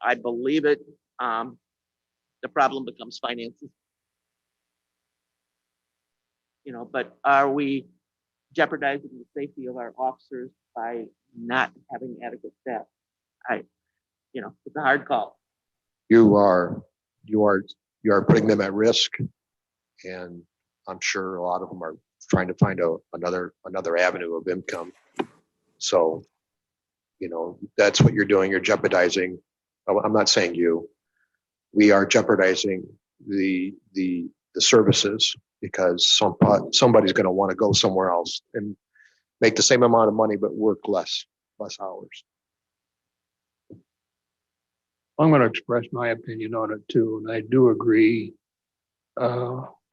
I believe it. The problem becomes finances. You know, but are we jeopardizing the safety of our officers by not having adequate staff? It's a hard call. You are putting them at risk, and I'm sure a lot of them are trying to find another avenue of income. So, you know, that's what you're doing. You're jeopardizing. I'm not saying you. We are jeopardizing the services because somebody's going to want to go somewhere else and make the same amount of money but work less hours. I'm going to express my opinion on it too, and I do agree.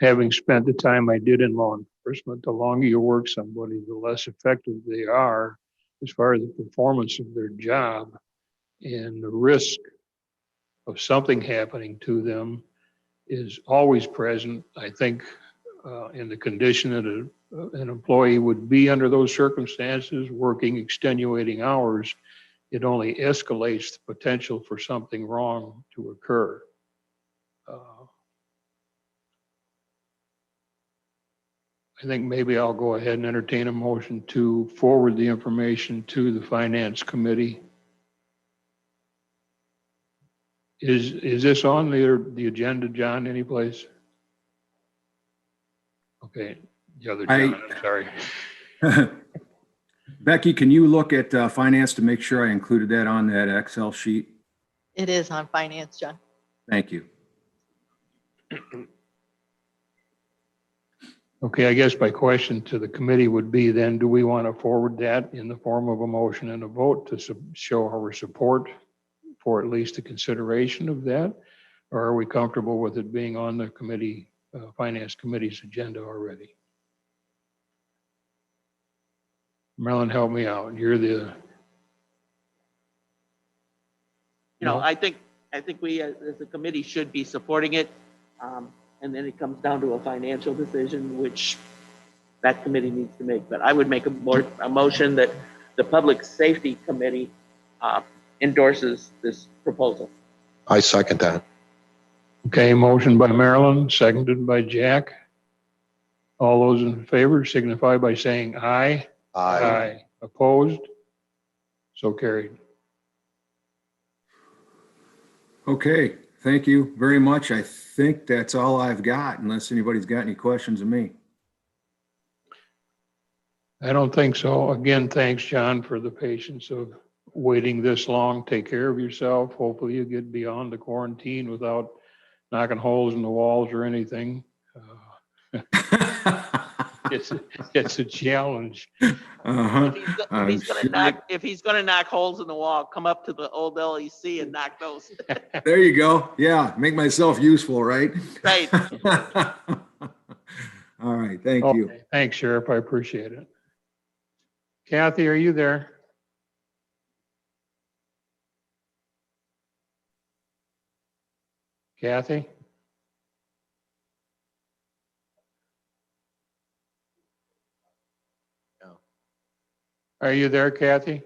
Having spent the time I did in law enforcement, the longer you work somebody, the less effective they are as far as the performance of their job, and the risk of something happening to them is always present. I think in the condition that an employee would be under those circumstances, working extenuating hours, it only escalates the potential for something wrong to occur. I think maybe I'll go ahead and entertain a motion to forward the information to the Finance Committee. Is this on the agenda, John, anyplace? Okay, the other John, I'm sorry. Becky, can you look at finance to make sure I included that on that Excel sheet? It is on finance, John. Thank you. Okay, I guess my question to the committee would be then, do we want to forward that in the form of a motion and a vote to show our support for at least the consideration of that? Or are we comfortable with it being on the committee, Finance Committee's agenda already? Marilyn, help me out. You're the... I think we as a committee should be supporting it. And then it comes down to a financial decision, which that committee needs to make. But I would make a motion that the Public Safety Committee endorses this proposal. I second that. Okay, motion by Marilyn, seconded by Jack. All those in favor signify by saying aye. Aye. Opposed? So carried. Okay, thank you very much. I think that's all I've got, unless anybody's got any questions of me. I don't think so. Again, thanks, John, for the patience of waiting this long. Take care of yourself. Hopefully you get beyond the quarantine without knocking holes in the walls or anything. It's a challenge. Uh-huh. If he's gonna knock holes in the wall, come up to the old LEC and knock those. There you go. Yeah, make myself useful, right? Right. All right, thank you. Okay, thanks, Sheriff. I appreciate it. Kathy, are you there? Kathy? No. Are you there, Kathy?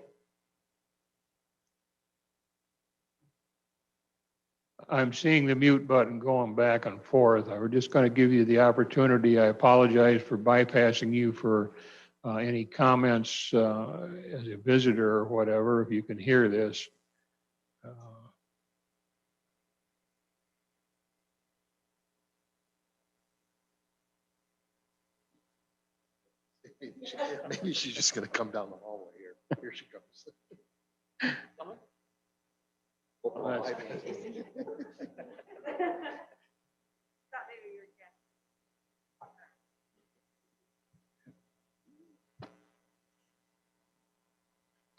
I'm seeing the mute button going back and forth. I was just going to give you the opportunity. I apologize for bypassing you for any comments as a visitor or whatever, if you can hear this. Maybe she's just gonna come down the hallway here. Here she comes. Well, that's-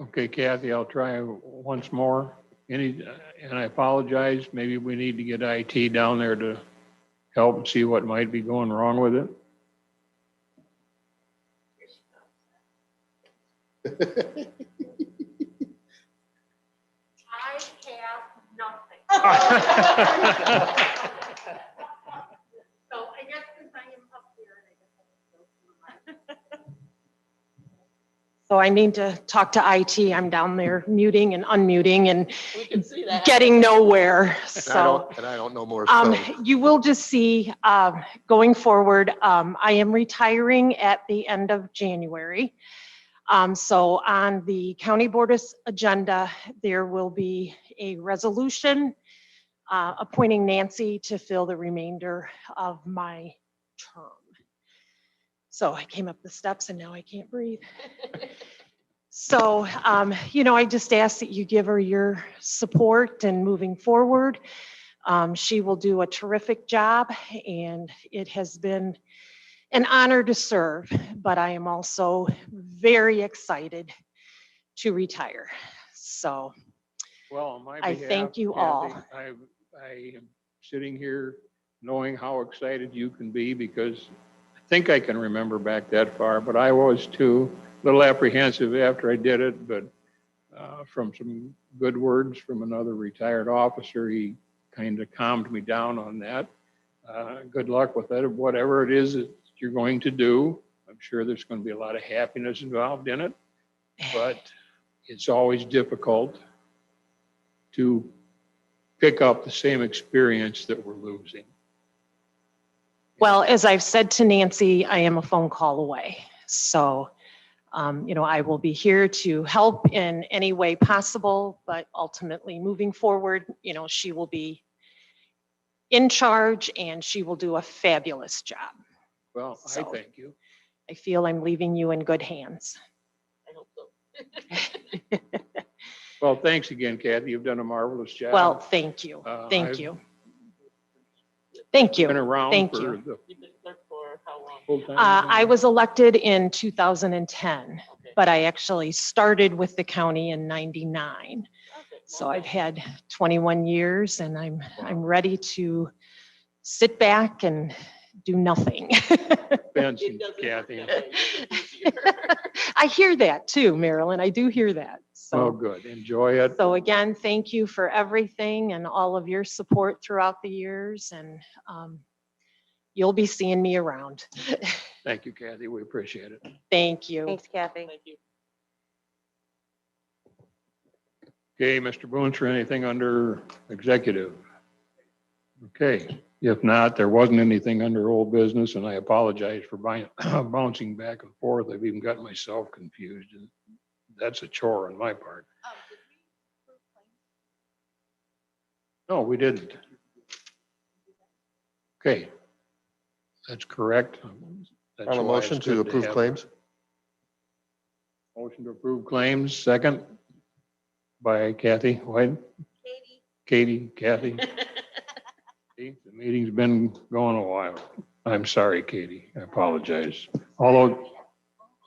Okay, Kathy, I'll try once more. And I apologize, maybe we need to get IT down there to help and see what might be going wrong with it. I have nothing. So I guess since I am up here, I guess I'll go through my. So I need to talk to IT. I'm down there muting and unmuting and We can see that. getting nowhere. So And I don't know more. So you will just see going forward, I am retiring at the end of January. So on the county board's agenda, there will be a resolution appointing Nancy to fill the remainder of my term. So I came up the steps and now I can't breathe. So, I just ask that you give her your support and moving forward. She will do a terrific job and it has been an honor to serve, but I am also very excited to retire. So Well, on my I behalf, thank you Kathy, all. I am sitting here knowing how excited you can be because I think I can remember back that far, but I was too, a little apprehensive after I did it, but from some good words from another retired officer, he kind of calmed me down on that. Good luck with it, whatever it is that you're going to do. I'm sure there's going to be a lot of happiness involved in it, but it's always difficult to pick up the same experience that we're losing. Well, as I've said to Nancy, I am a phone call away. So, I will be here to help in any way possible, but ultimately moving forward, she will be in charge and she will do a fabulous job. Well, I So- thank you. I feel I'm leaving you in good hands. I hope so. Well, thanks again, Kathy. You've done a marvelous job. Well, thank you. Thank I've you. Thank you. Been around Thank for you. the You've been clerk for how long? full time. I was elected in 2010, Okay. but I actually started with the county in 99. Okay, So well, I've had 21 years and I'm ready to sit back and do nothing. Benson, it doesn't work Kathy. that way. It's easier. I hear that too, Marilyn. I do hear that. Oh, So, good. Enjoy it. so again, thank you for everything and all of your support throughout the years and you'll be seeing me around. Thank you, Kathy. We appreciate it. Thank you. Thanks, Kathy. Thank you. Okay, Mr. Boonstra, anything under executive? Okay, if not, there wasn't anything under old business, and I apologize for bouncing back and forth. I've even got myself confused. And that's a chore on my part. No, we didn't. Okay, that's correct. That's On a why it's motion good to approve have- claims? Motion to approve claims, second by Kathy White. Kathy. See, the meeting's been going a while. I'm sorry, Katie. I apologize. All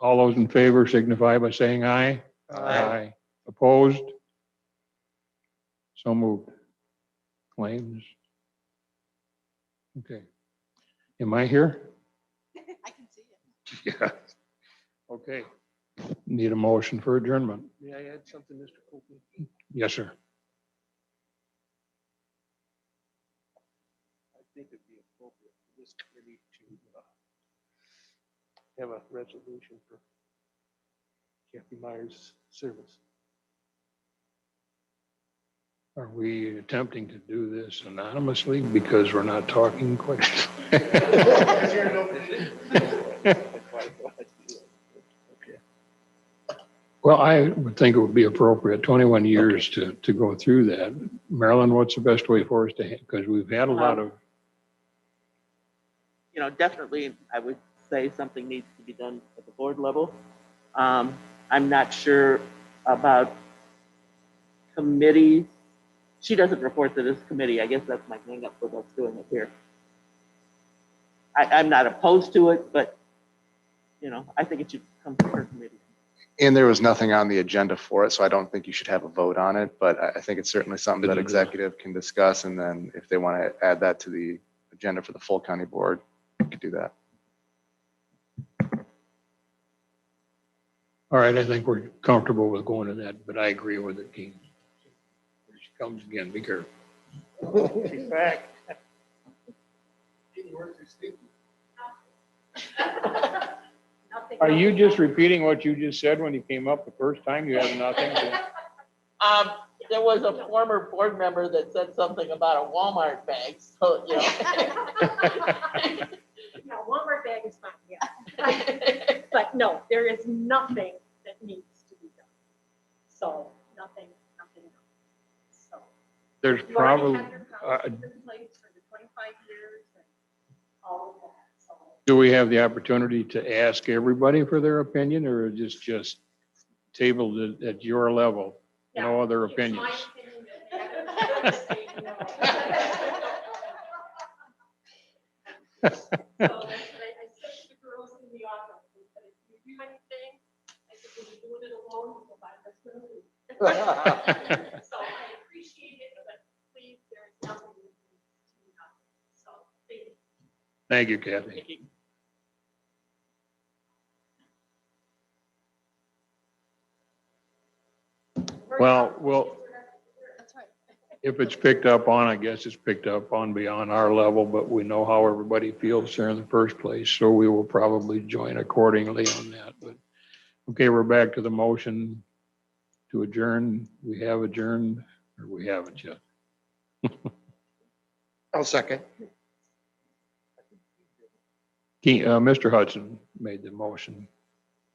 those in favor signify by saying aye. Aye. Opposed? So moved. Claims. Okay. Am I here? I can see it. Yeah. Okay. Need a motion for adjournment. May I add something, Mr. Copeland? Yes, sir. I think it'd be appropriate for this committee to have a resolution for Kathy Meyer's service. Are we attempting to do this anonymously because we're not talking quite? Well, I would think it would be appropriate, 21 years to go through that. Marilyn, what's the best way for us to, because we've had a lot of, You know, definitely, I would say something needs to be done at the board level. I'm not sure about committees. She doesn't report to this committee. I guess that's my hang up with us doing it here. I'm not opposed to it, but, you know, I think it should come from her committee. And there was nothing on the agenda for it, so I don't think you should have a vote on it, but I think it's certainly something that executive can discuss, and then if they want to add that to the agenda for the full county board, we could do that. all right, I think we're comfortable with going to that, but I agree with it, Dean. Here she comes again, be careful. She's back. Are you just repeating what you just said when you came up the first time? You have nothing to? There was a former board member that said something about a Walmart bag, so, you know. No, Walmart bag is fine, yeah. But no, there is nothing that needs to be done. So, nothing else. So. There's You already probably, have your policies in place for the 25 years and all of that, so. do we have the opportunity to ask everybody for their opinion, or just tabled it at your level? No Yeah, other it's opinions? my opinion that the say no. So that's what I said to the girls in the office, I said, if you do anything, I said, when you're doing it alone, you'll find us gonna leave. So I appreciate it, but please, there is nothing that needs to be done. So, thank you. Thank you, Kathy. Well, That's right. if it's picked up on, I guess it's picked up on beyond our level, but we know how everybody feels there in the first place, so we will probably join accordingly on that. But okay, we're back to the motion to adjourn. We have adjourned, or we haven't yet. I'll second. Mr. Hudson made the motion.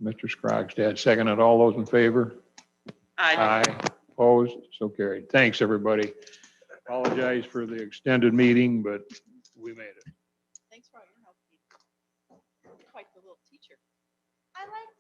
Mr. Scrogstad seconded. All those in favor? Aye. Opposed? So carried. Thanks, everybody. Apologize for the extended meeting, but we made it. Thanks for all your help, Pete. You're quite the little teacher. I like